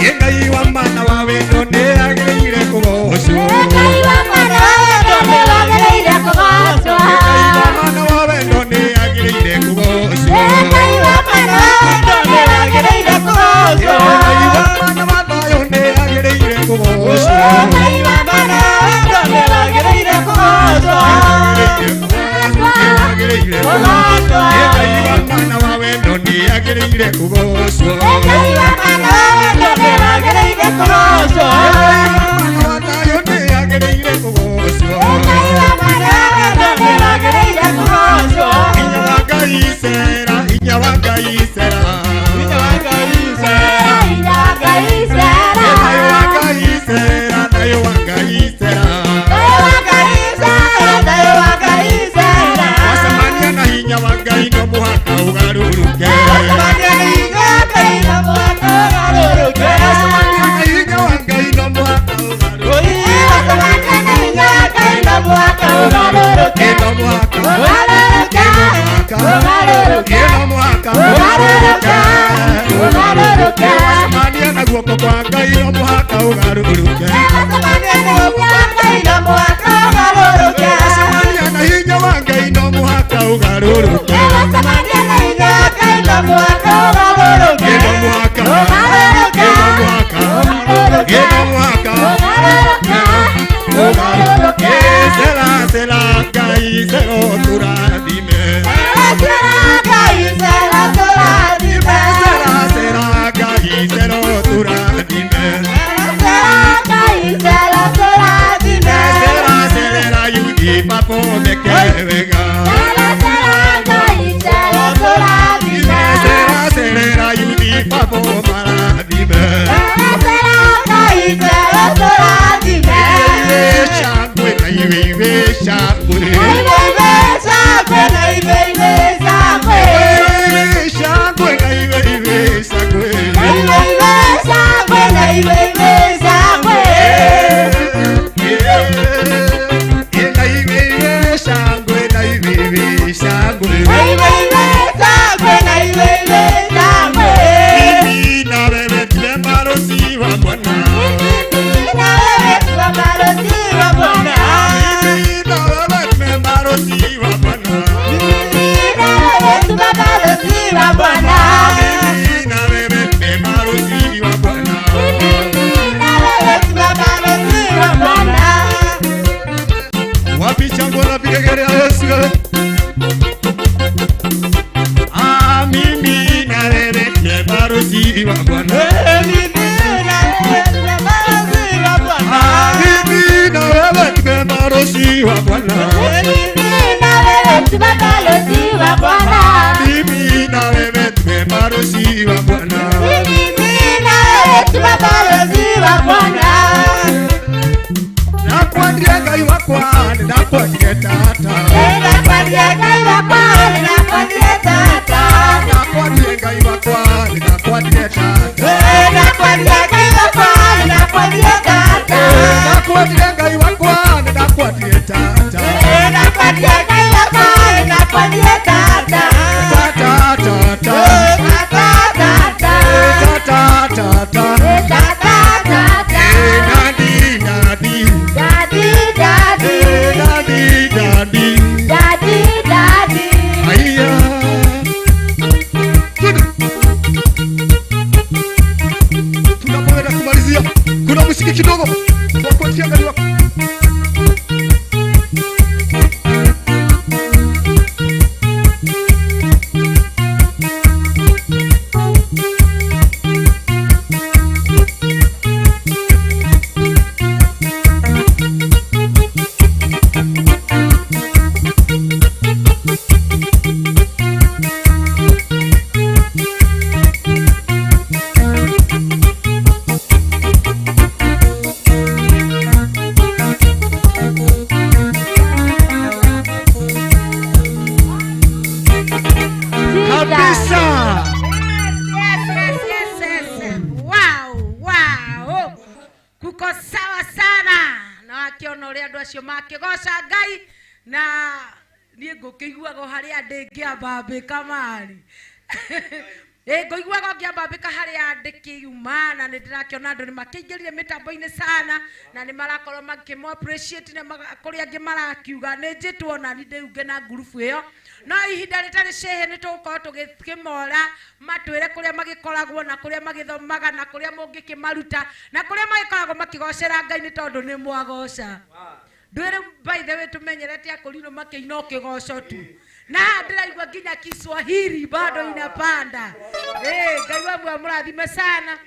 Speaker 3: Yengai wa mana wa wendo ne agirire kugoshwo
Speaker 4: Ngai wa mwana wa wendo ni wagĩrĩire kũgocwo
Speaker 3: mana wa wendo ne agirire kugoshwo
Speaker 4: Ngai wa mwana wa wendo ni wagĩrĩire kũgocwo
Speaker 3: mana wa thayo ne agirire kugoshwo
Speaker 4: Ngai wa mwana wa wendo ni wagĩrĩire kũgocwo
Speaker 3: agirire kugoshwo Yengai wa mana wa wendo ne agirire kugoshwo
Speaker 4: Ngai wa mwana wa wendo ni wagĩrĩire kũgocwo
Speaker 3: mana wa thayo ne agirire kugoshwo
Speaker 4: Ngai wa mwana wa wendo ni wagĩrĩire kũgocwo
Speaker 3: Inya wa Ngai sera Inya wa Ngai sera
Speaker 4: Ira Ngai cera
Speaker 3: Thayo wa Ngai sera Thayo wa Ngai sera
Speaker 4: Thayo wa Ngai cera
Speaker 3: Wasemania na hinya wa Ngai no muhaka ugaruruke
Speaker 4: Wasemania na hinya wa Ngai no muhaka ugaruruke
Speaker 3: Wasemania na hinya wa Ngai no marosi wa Bwana.
Speaker 5: Mimi na wewe tuwe balozi wa Bwana.
Speaker 3: Mimi na wewe tuwe marosi wa Bwana.
Speaker 4: Mimi na wewe tuwe balozi wa Bwana.
Speaker 3: Mimi na wewe tuwe marosi wa Bwana.
Speaker 4: Mimi na wewe tuwe balozi wa Bwana.
Speaker 3: Nakwambia Ngai wakwa, nakwambia tata.
Speaker 4: Nakwambia Ngai wakwa, nakwambia tata.
Speaker 3: Nakwambia Ngai wakwa, nakwambia tata.
Speaker 4: Nakwambia Ngai wakwa, nakwambia tata.
Speaker 3: Nakwambia Ngai wakwa, nakwambia tata.
Speaker 4: Nakwambia Ngai wakwa, nakwambia tata.
Speaker 3: Tata tata.
Speaker 4: Tata tata.
Speaker 3: Tata tata.
Speaker 4: Tata tata.
Speaker 3: Daddy daddy.
Speaker 4: Daddy daddy.
Speaker 3: Daddy daddy.
Speaker 4: Daddy daddy.
Speaker 3: Aya. Tunapoenda kumalizia, kuna muziki kidogo wa kuatia Ngai wako. Kabisa.
Speaker 2: Yes. Wow. Kuko sawa sana. Na wakiona uria andu acio makigoca Ngai na nie ngukiguaga haria ndingiamba mbikamari. Ngoiguaga ngiamba mbika haria ndikiuma na ndirakiona andu ni makiingirire mitambo-ini sana na ni marakorwo makimo appreciate na kuria angi marakiuga ni njitwo na ni ndiuge na ngurubu iyo. No ihinda ritari cehe ni tugukorwo tugikimora matwire kuria magikoragwo na kuria magithomaga na kuria mungikimaruta na kuria magikoragwo makigocera Ngai ni tondu ni mwagoca. Ndwire by the way tumenyerete akorino makiina kigoco tu. Na ndiraigua nginya Kiswahili bado inapanda. Ngai wa murathime sana.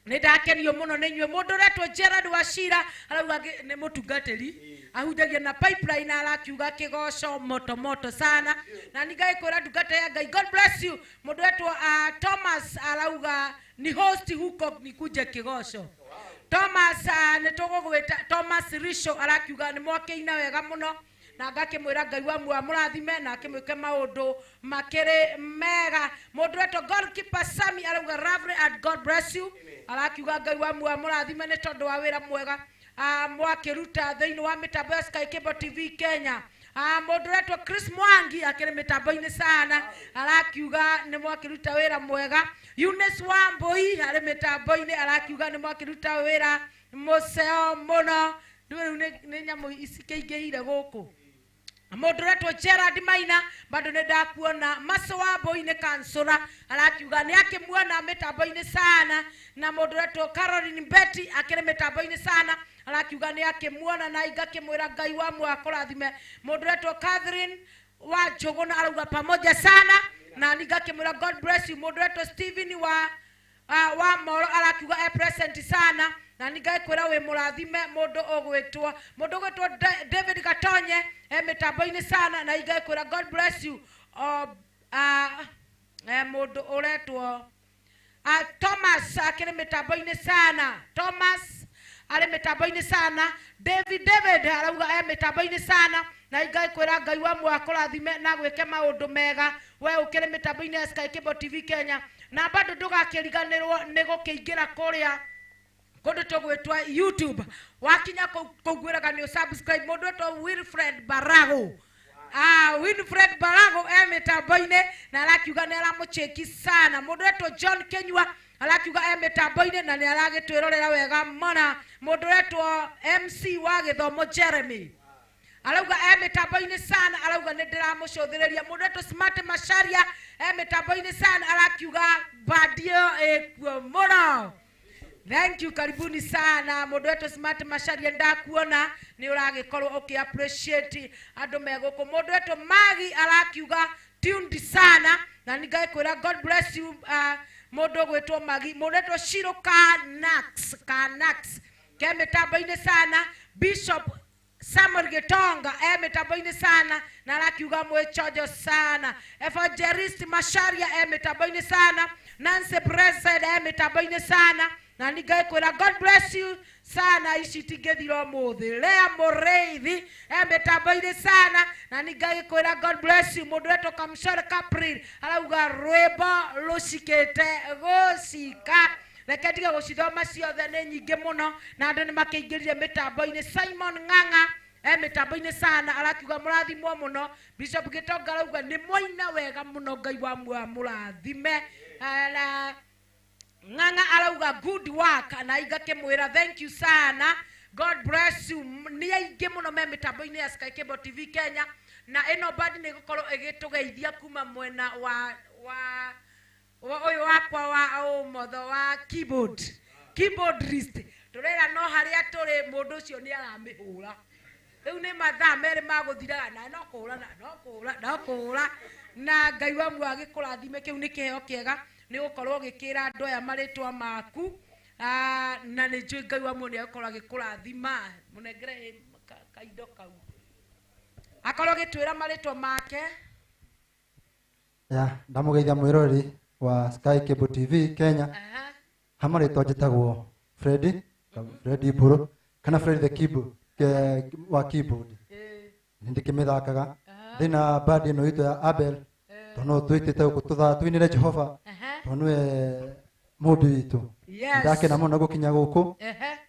Speaker 2: Nidakenio muno ni nywe mundu retwo Gerard Wachira arauga ni mutungatiri ahunjagia na pipeline arakiuga kigoco moto sana na nigai kwira ndungata ya Ngai. God bless you. Mundu retwo Thomas arauga ni host huko nikuje kigoco. Thomas nitugugwita Thomas Risho arakiuga ni mwakiina wega muno na ngakimwira Ngai wa murathime na akimwike maundu makiri mega. Mundu retwo Goalkeeper Sami arauga Reverend and God bless you. Arakiuga Ngai wa murathime ni tondu wa wira mwega mwakiruta thiini wa mitambo ya Sky Cable TV Kenya. Mundu retwo Chris Mwangi akiri mitambo-ini sana arakiuga ni mwakiruta wira mwega. Eunice Wambui ari mitambo-ini arakiuga ni mwakiruta wira museo muno. Ndu ni nyamu isikiingihire guku. Mundu retwo Gerard Maina bado ndakuona Maso Wambui-ini kansura arakiuga ni akimuona mitambo-ini sana na mundu retwo Caroline Betty akiri mitambo-ini sana arakiuga ni akimuona na igakimwira Ngai wa mwakurathime. Mundu retwo Catherine wa Jogona arauga pamoja sana na nigakimwira God bless you. Mundu retwo Steven wa Moro arakiuga present sana na nigakwira we murathime. Mundu ogwitwo David Gatonye mitambo-ini sana na igakwira God bless you. Mundu uretwo Thomas akiri mitambo-ini sana. Thomas ari mitambo-ini sana. David arauga mitambo-ini sana na igakwira Ngai wa mwakurathime na gwike maundu mega we ukiri mitambo-ini ya Sky Cable TV Kenya. Na bado ndugakiriganirwo ni gukiingira kuria kundu tugwitwa YouTube wakinya kugwiraga ni subscribe. Mundu wetwo Wilfred Barago Wilfred Barago mitambo-ini na arakiuga ni aramucheki sana. Mundu wetwo John Kenywa arakiuga mitambo-ini na ni aragitwirorera wega mona. Mundu wetwo MC wa githomo Jeremy arauga mitambo-ini sana arauga ni ndiramucũthĩrĩria. Mundu wetwo Smart Masharia mitambo-ini sana arakiuga badio muno. Thank you, karibuni sana. Mundu wetwo Smart Masharia ndakuona ni uragikorwo appreciate andu meguko. Mundu wetwo Magi arakiuga tuned sana na nigakwira God bless you. mundu gwitwo Magi, mundu Shiro Kanax ke mitambo-ini sana. Bishop Samuel Gitonga mitambo-ini sana na arakiuga mwichojo sana. Evangelist Masharia mitambo-ini sana. Nancy Blessed mitambo-ini sana na ningakwira God bless you sana. Ici tingithira muthi. Lea Mureithi mitambo-ini sana na ningakwira God bless you. Mundu wetu Kamshore April arauga rwimbo rucikite gucika. Reke ndige gucithoma ciothe nĩ nyingĩ mũno na andũ nĩ makĩingĩrire mĩtambo-inĩ. Simon Ng'ang'a mĩtambo-inĩ sana arakiuga mũrathimwo mũno. Bishop Gitonga arauga nĩ mwaina wega mũno, Ngai wa muoyo mũrathime. Na Ng'ang'a arauga good work na igakĩmwĩra thank you sana, God bless you. Nĩ aingĩ mũno me mĩtambo-inĩ ya Sky Cable TV Kenya na ĩno band nĩ ĩgũkorwo ĩgĩtũgeithia kuma mwena wa oyo wakwa wa umotho wa keyboardist. Turera no haria turi mundu ucio ni aramihura. Riu ni mathaa meri maguthiraga na no kuura na Ngai wa muoyo agikurathime. Kiu ni kiheo kiega ni gukorwo gikira andu aya maritwa maku na ni njui Ngai wa muoyo ni agikorwo agikurathima. Munengere kaindo kau akorwo gitwira maritwa make.
Speaker 6: Ndamugeithia mwirori wa Sky Cable TV Kenya. Hamaritwa njitagwo Freddy Buru kana Freddy the keyboard wa keyboard. Ndikimithakaga thina band ino itu ya Abel tono twitite gututha twinire Jehova tonwe mubi witu. Ndakena muno gukinya guku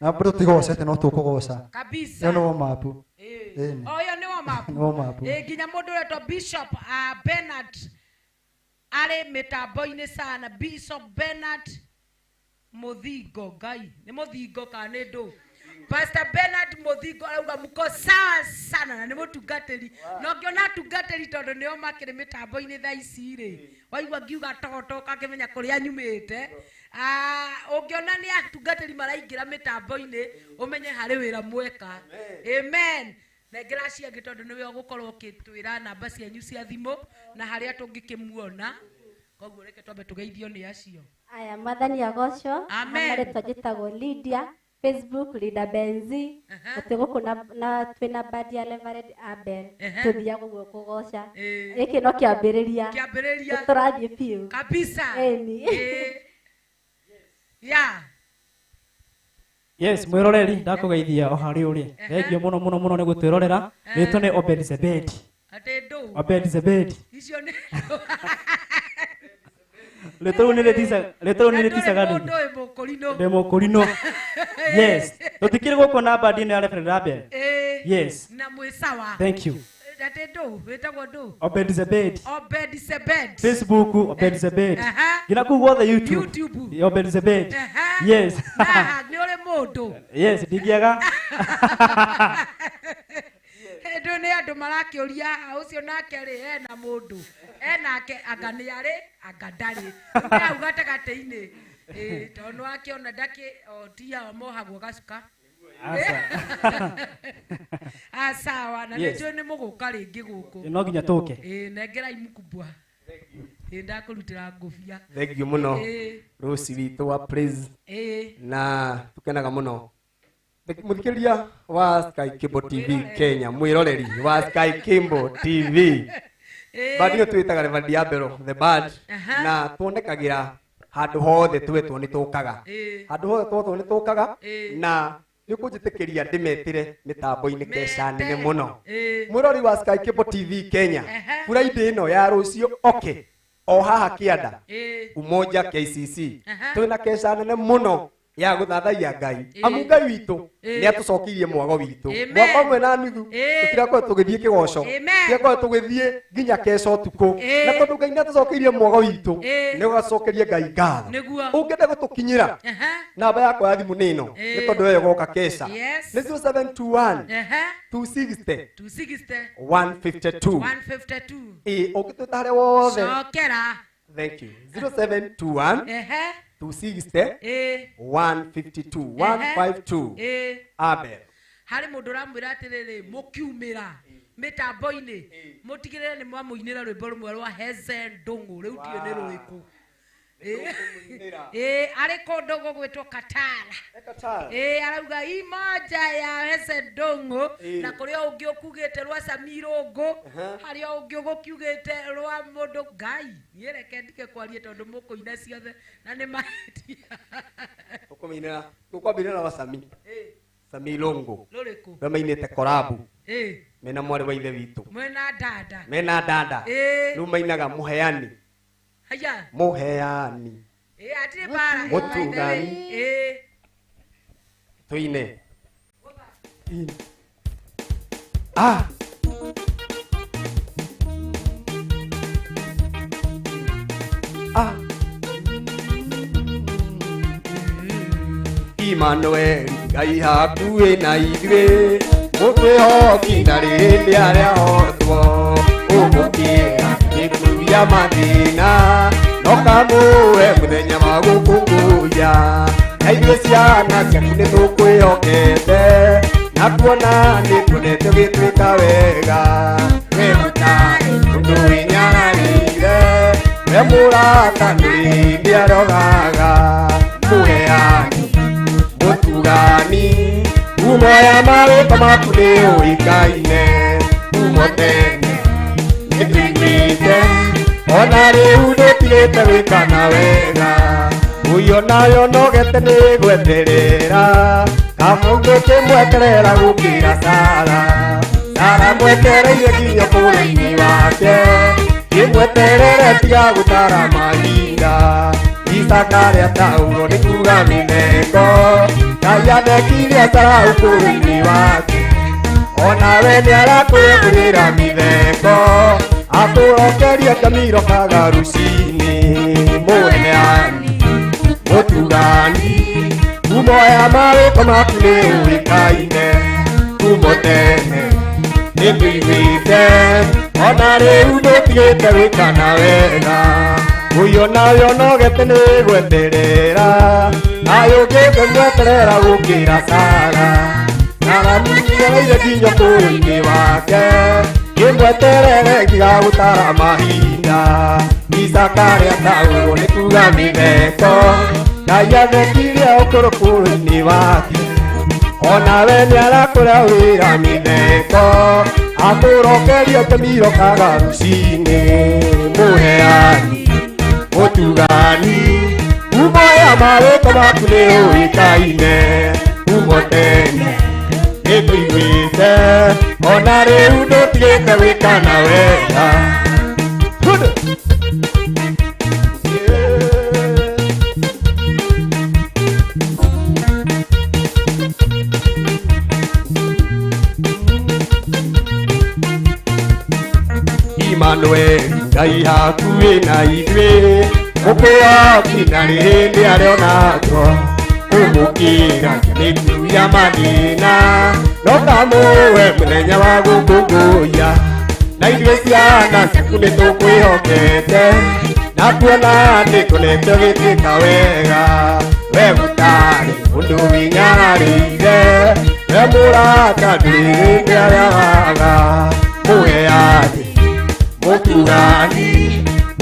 Speaker 6: na bado tigocete no tukugoca
Speaker 2: kabisa.
Speaker 6: No mapu
Speaker 2: oyo ni wa mapu
Speaker 6: no mapu
Speaker 2: nginya mundu wetu Bishop Bernard ale mitambo-ini sana. Bishop Bernard Muthingo, Ngai ni Muthingo kana ni ndu. Pastor Bernard Muthingo arauga muko sawa sana na ni mutungatiri no ngiona tungatiri tondu nio makire mitambo-ini thaa ici ri waigua ngiuga totoka kimenya kuria nyumite. Ungiona ni atungatiri maraingira mitambo-ini umenye hari wira mweka. Amen. Nengera ciangi tondu niwe ugukorwo ukitwira namba cianyu cia thimu na haria tungikimuona. Koguo reke twambe tugeithio ni acio.
Speaker 4: Aya mathani agoco.
Speaker 2: Amen.
Speaker 4: Amaretwa njitagwo Lydia, Facebook Lida Benzi. Tuguku na twina band ya Reverend Abel. Tuthiaga guo kugoca. Iki no kiambiriria. Turathie piu.
Speaker 2: Kabisa.
Speaker 4: Eni.
Speaker 2: Ya.
Speaker 7: Yes, mwiroreri ndakugeithia o hari uri. Thengio muno ni gutwirorera. Ritwa ni Obed.
Speaker 2: Ate ndo.
Speaker 7: Obed.
Speaker 2: Icio ni.
Speaker 7: Ritwa ni letisa gani? Demo Korino. Yes. Tutikire guko na band ino ya Reverend Abel. Yes.
Speaker 2: Na mwisawa.
Speaker 7: Thank you.
Speaker 2: Ate ndo, wetagwo ndo.
Speaker 7: Obed.
Speaker 2: Facebook
Speaker 7: Obed. Gina ku guothe YouTube. Obed. Yes.
Speaker 2: Ni ore mundu.
Speaker 7: Yes, ndigiaga.
Speaker 2: Ndo ni andu marakiuria ucio nake ri ena mundu. Enake agani ari agadari. Nda ugate gate-ini. Tono akiona ndaki otia mohagwo gacuka. Sawa na ndio ni muguka ringi guku.
Speaker 7: No nginya tuke.
Speaker 2: Nengerai mukubwa. Ndakurutira ngufia.
Speaker 3: Thank you muno. Rosi witu wa praise. Na tukenaga muno. Muthikiria wa Sky Cable TV Kenya, mwiroreri wa Sky Cable TV. Badi twitaga Reverend Abel the band na tuonekagira handu hothe twetwo ni tukaga. Handu hothe twetwo ni tukaga na nikujitikiria ndimetire mitambo-ini kesha nene muno. Mwirori wa Sky Cable TV Kenya. Friday ino ya rucio okay. O haha Kianda. Umoja KCC. Twina kesha nene muno ya guthathaia Ngai. Amu Ngai witu ni atucokirie mwago witu. Mwaka mwe na nuthu tutirakorwo tugithie kigoco. Tirakorwo tugithie nginya keco tuku. Na tondu Ngai ni atucokirie mwago witu ni ugacokerie Ngai ngatho. Ungenda gutukinyira namba yakwa ya thimu ni ino. Ni tondu wewe goka kesha. Ni 0721 260 152. Ukitwita haria wothe.
Speaker 2: Cokera.
Speaker 3: Thank you. 0721 260 152 Abel.
Speaker 2: Hari mundu ramwira atiriri mukiumira mitambo-ini mutigirire ni mwamuinira rwimbo rumwe rwa Heze Ndungu riu tiu ni ruriku Arĩ kũndũ gũgwĩtwo Katara. Arauga imoja ya hece ndũng'ũ na kũrĩa ũngĩ ũkugĩte rwa Samirũngũ, harĩa ũngĩ ũgũkiugĩte rwa mũndũ Ngai. Niĩ reke ndike kwaria tondũ mũkũina ciothe na nĩ mahĩtia.
Speaker 3: Ũkũmĩinĩra, tũkwambĩrĩra wa Sami. Samirũngũ.
Speaker 2: Rũrĩkũ?
Speaker 3: We mainĩte korabu. Mena mwarĩ wa ithe witũ.
Speaker 2: Mena dada.
Speaker 3: Mena dada. Rĩu mainaga mũheani.
Speaker 2: Haya.
Speaker 3: Mũheani.
Speaker 2: Atire bara.
Speaker 3: Mũtugani. Tuine. Emmanuel, Ngai hakuhĩ na ithuĩ, mũkwĩhoki na rĩndĩ arĩa otwo, ũmũkĩra gĩkuria mathĩna, no kamũhe mũthenya wa gũkũngũiya, na ithuĩ ciana ciaku nĩ tũkwĩhokete, na kuona nĩ tuonete ũgĩtwĩka wega, we mũtari ũndũ wĩnyaranĩire, we mũrata nĩ hĩndĩ arogaga, mũheani mũtugani, umoya mawĩko maku nĩ ũĩkaine, umo tene nĩ tũiguĩte, ona rĩu ndũtigĩte gwĩkana wega, ũyũ nayo nogete nĩ gweterera, kamũngũ kĩmweterera gũkĩra Sara, Sara mwetereire nginya kũra-inĩ wake, kĩmweterere tiga gũtara mahinda, Isaka rĩa taũrwo nĩ kuga mĩtheko, Ngai andekire Sara ũkũrũ-inĩ wake, onawe nĩ arakwĩgũrĩra mĩtheko, akũrokeria kamiro kaga rũcinĩ, mũheani mũtugani, umoya mawĩko maku nĩ ũĩkaine, umo tene nĩ tũiguĩte, ona rĩu ndũtigĩte gwĩkana wega, ũyũ nayo nogete nĩ gweterera, nayo ũngĩte mweterera gũkĩra Sara, naramunyereire nginya ũkũrũ-inĩ wake, kĩmweterere ngiga gũtara mahinda, Isaka rĩa taũrwo nĩ kuga mĩtheko, Ngai athekire ũkũrũ kũrũ-inĩ wake, onawe nĩ arakũra wĩra mĩtheko, akũrokeria kamiro kaga rũcinĩ, mũheani mũtugani, umoya mawĩko maku nĩ ũĩkaine, umo tene nĩ tũiguĩte, ona rĩu ndũtigĩte gwĩkana wega. Emmanuel, Ngai hakuhĩ na ithuĩ, mũkwĩhoki na rĩndĩ arĩa onatwo, ũmũkĩra gĩkuria mathĩna, no kamũhe mũthenya wa gũkũngũiya, na ithuĩ ciana ciaku nĩ tũkwĩhokete, na kuona nĩ tuonete ũgĩtwĩka wega, we mũtari ũndũ wĩnyararĩire, we mũrata ndũrĩ hĩndĩ arĩa waga, mũheani mũtugani,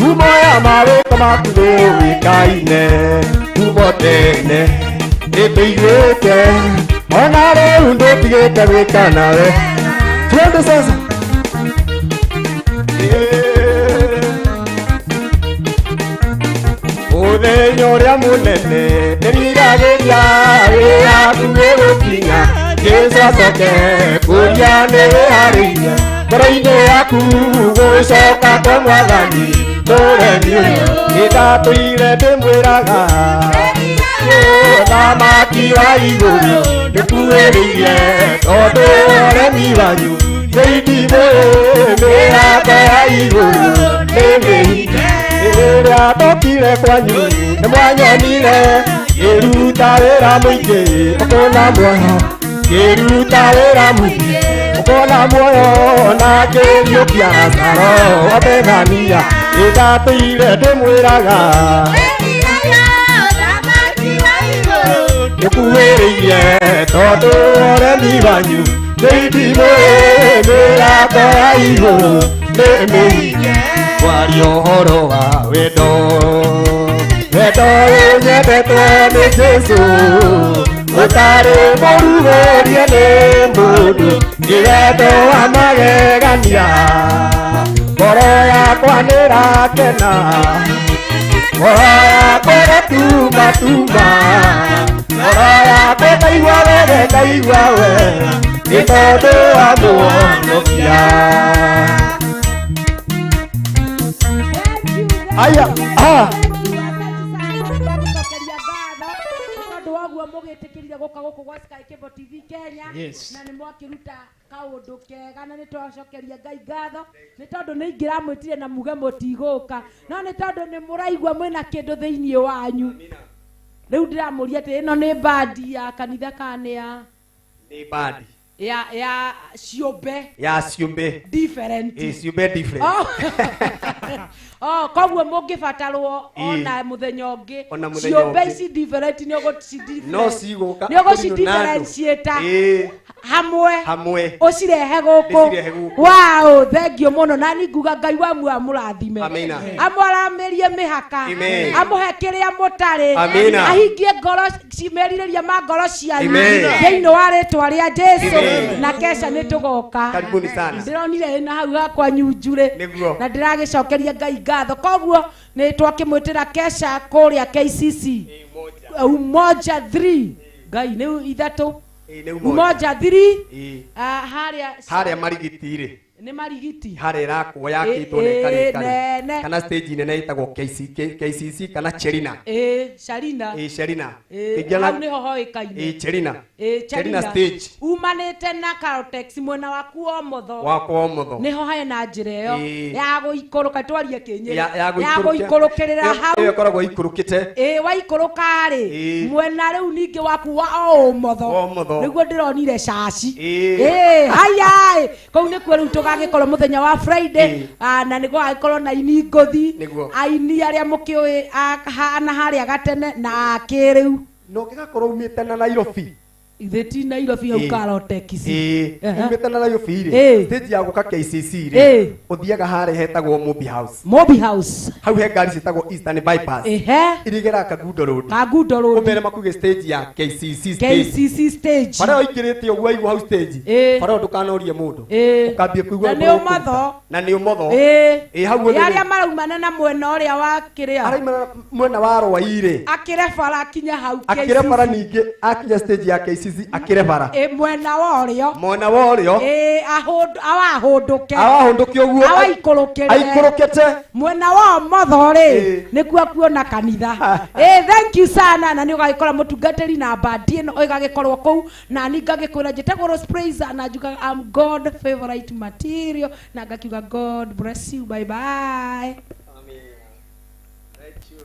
Speaker 3: umoya mawĩko maku nĩ ũĩkaine, umo tene nĩ tũiguĩte, ona rĩu ndũtigĩte gwĩkana we. Twende sasa. Mũthenya ũrĩa mũnene nĩriragĩria wĩhakuhĩ gũkinya, Jesũ acoke kũria nĩ wĩharĩirie, ngoro-inĩ yaku gũcoka kwa Mwathani, mũremi ũyũ nĩndatũire ndĩmwĩraga, thamaki wa igũrũ nĩkuhĩrĩirie, tondũ ũremi wanyu thĩinĩ mĩrango ya igũrũ nĩ mĩhinge, rĩrĩa ndokire kwanyu nĩ mwanyonire, ngĩruta wĩra mũingĩ ũkona muoyo, ngĩruta wĩra mũingĩ ũkona muoyo, na ngĩriũkia Lazaro wa Bethania, nĩndatũire ndĩmwĩraga, nĩkuhĩrĩirie, tondũ ũremi wanyu thĩinĩ mĩrango ya igũrũ nĩ mĩhinge, kwaria ũhoro wa wendo, wendo ũyũ nyendetwo nĩ Jesũ ũtarĩ mũrugerie nĩ mũndũ nĩ wendo wa magegania ngoro yakwa nĩrakena ngoro yakwa ĩgatuma ngoro yakwa ĩkaigua wega ĩkaigua wega nĩ tondũ wa Mũhonokia. Aya,
Speaker 2: waguo mugitikirire guka guku gwa Sky Cable TV Kenya na ni mwakiruta kaundu kega na ni twacokeria Ngai ngatho ni tondu ni ingira mwitire na muge mutiguka no ni tondu ni muraigua mwina kindu thiini wanyu riu ndiramuria ati ino ni bandi ya kanitha kane ya
Speaker 3: ni bandi
Speaker 2: ya ciumbe different
Speaker 3: ciumbe different
Speaker 2: koguo mungibatarwo ona muthenya ungi ciumbe ici different ni
Speaker 3: ciguka
Speaker 2: ni differentiate hamwe ucirehe guku wow thank you muno nani nguga Ngai wamu amurathime amwaramirie mihaka amuhe kiria mutari ahingie ngoro cimeririria ma ngoro cianyu thiini wa ritwa ria Jesu na kesha nitugoka
Speaker 3: karibuni sana
Speaker 2: ndironire na hau hakwa nyunjure na ndiragicokeria Ngai ngatho koguo ni twakimwitira kesha kuria KCC umoja 3 Ngai ni ithatu umoja 3 haria marigitire ni marigiti
Speaker 3: haria rakwo yakitwo ni karikari kana stage nene itagwo KCC kana Cherina Cherina
Speaker 2: igana ni hohoikaine
Speaker 3: Cherina stage
Speaker 2: umanite na Carotex mwena waku omotho niho hena njira iyo ya guikoroka twarie kinyeri ya guikorokirira hau
Speaker 3: iyo koragwo ikurukite
Speaker 2: waikoroka ri mwena riu ningi waku wa omotho niguo ndironire shashi haya kou ni kweru tugagikorwo muthenya wa Friday na niguo agikorwo na ini ngothi aini aria mukiui hana haria gatene na akiriu
Speaker 3: no gigakorwo umite na Nairobi
Speaker 2: itheti Nairobi hau Carotex
Speaker 3: umite na Nairobi ri stage ya guka KCC ri uthiaga hare hetagwo Mobi House hau he ngari citagwo Eastern Bypass irigera Kagundo Road umere makuge stage ya KCC stage para oikirite ogwa igwa hau stage para ndukanorie mundu ukambie kuigwa na ni umotho hau
Speaker 2: yaria maraumana na mwena uria wa kiria
Speaker 3: araima mwena wa Rwaire
Speaker 2: akire bara kinya hau
Speaker 3: akire bara ningi akinya stage ya KCC akire bara
Speaker 2: mwena wa urio
Speaker 3: awahunduke ogwo aikorokete
Speaker 2: mwena wa motho ri nikuo kuona kanitha thank you sana na ni ugagikora mutungatiri na bandi ino igagikorwo kou na ni ngagikwira njitagwo Rose Praise na njuga I'm God favorite material na ngakiuga God bless you bye bye. Amen. Thank you.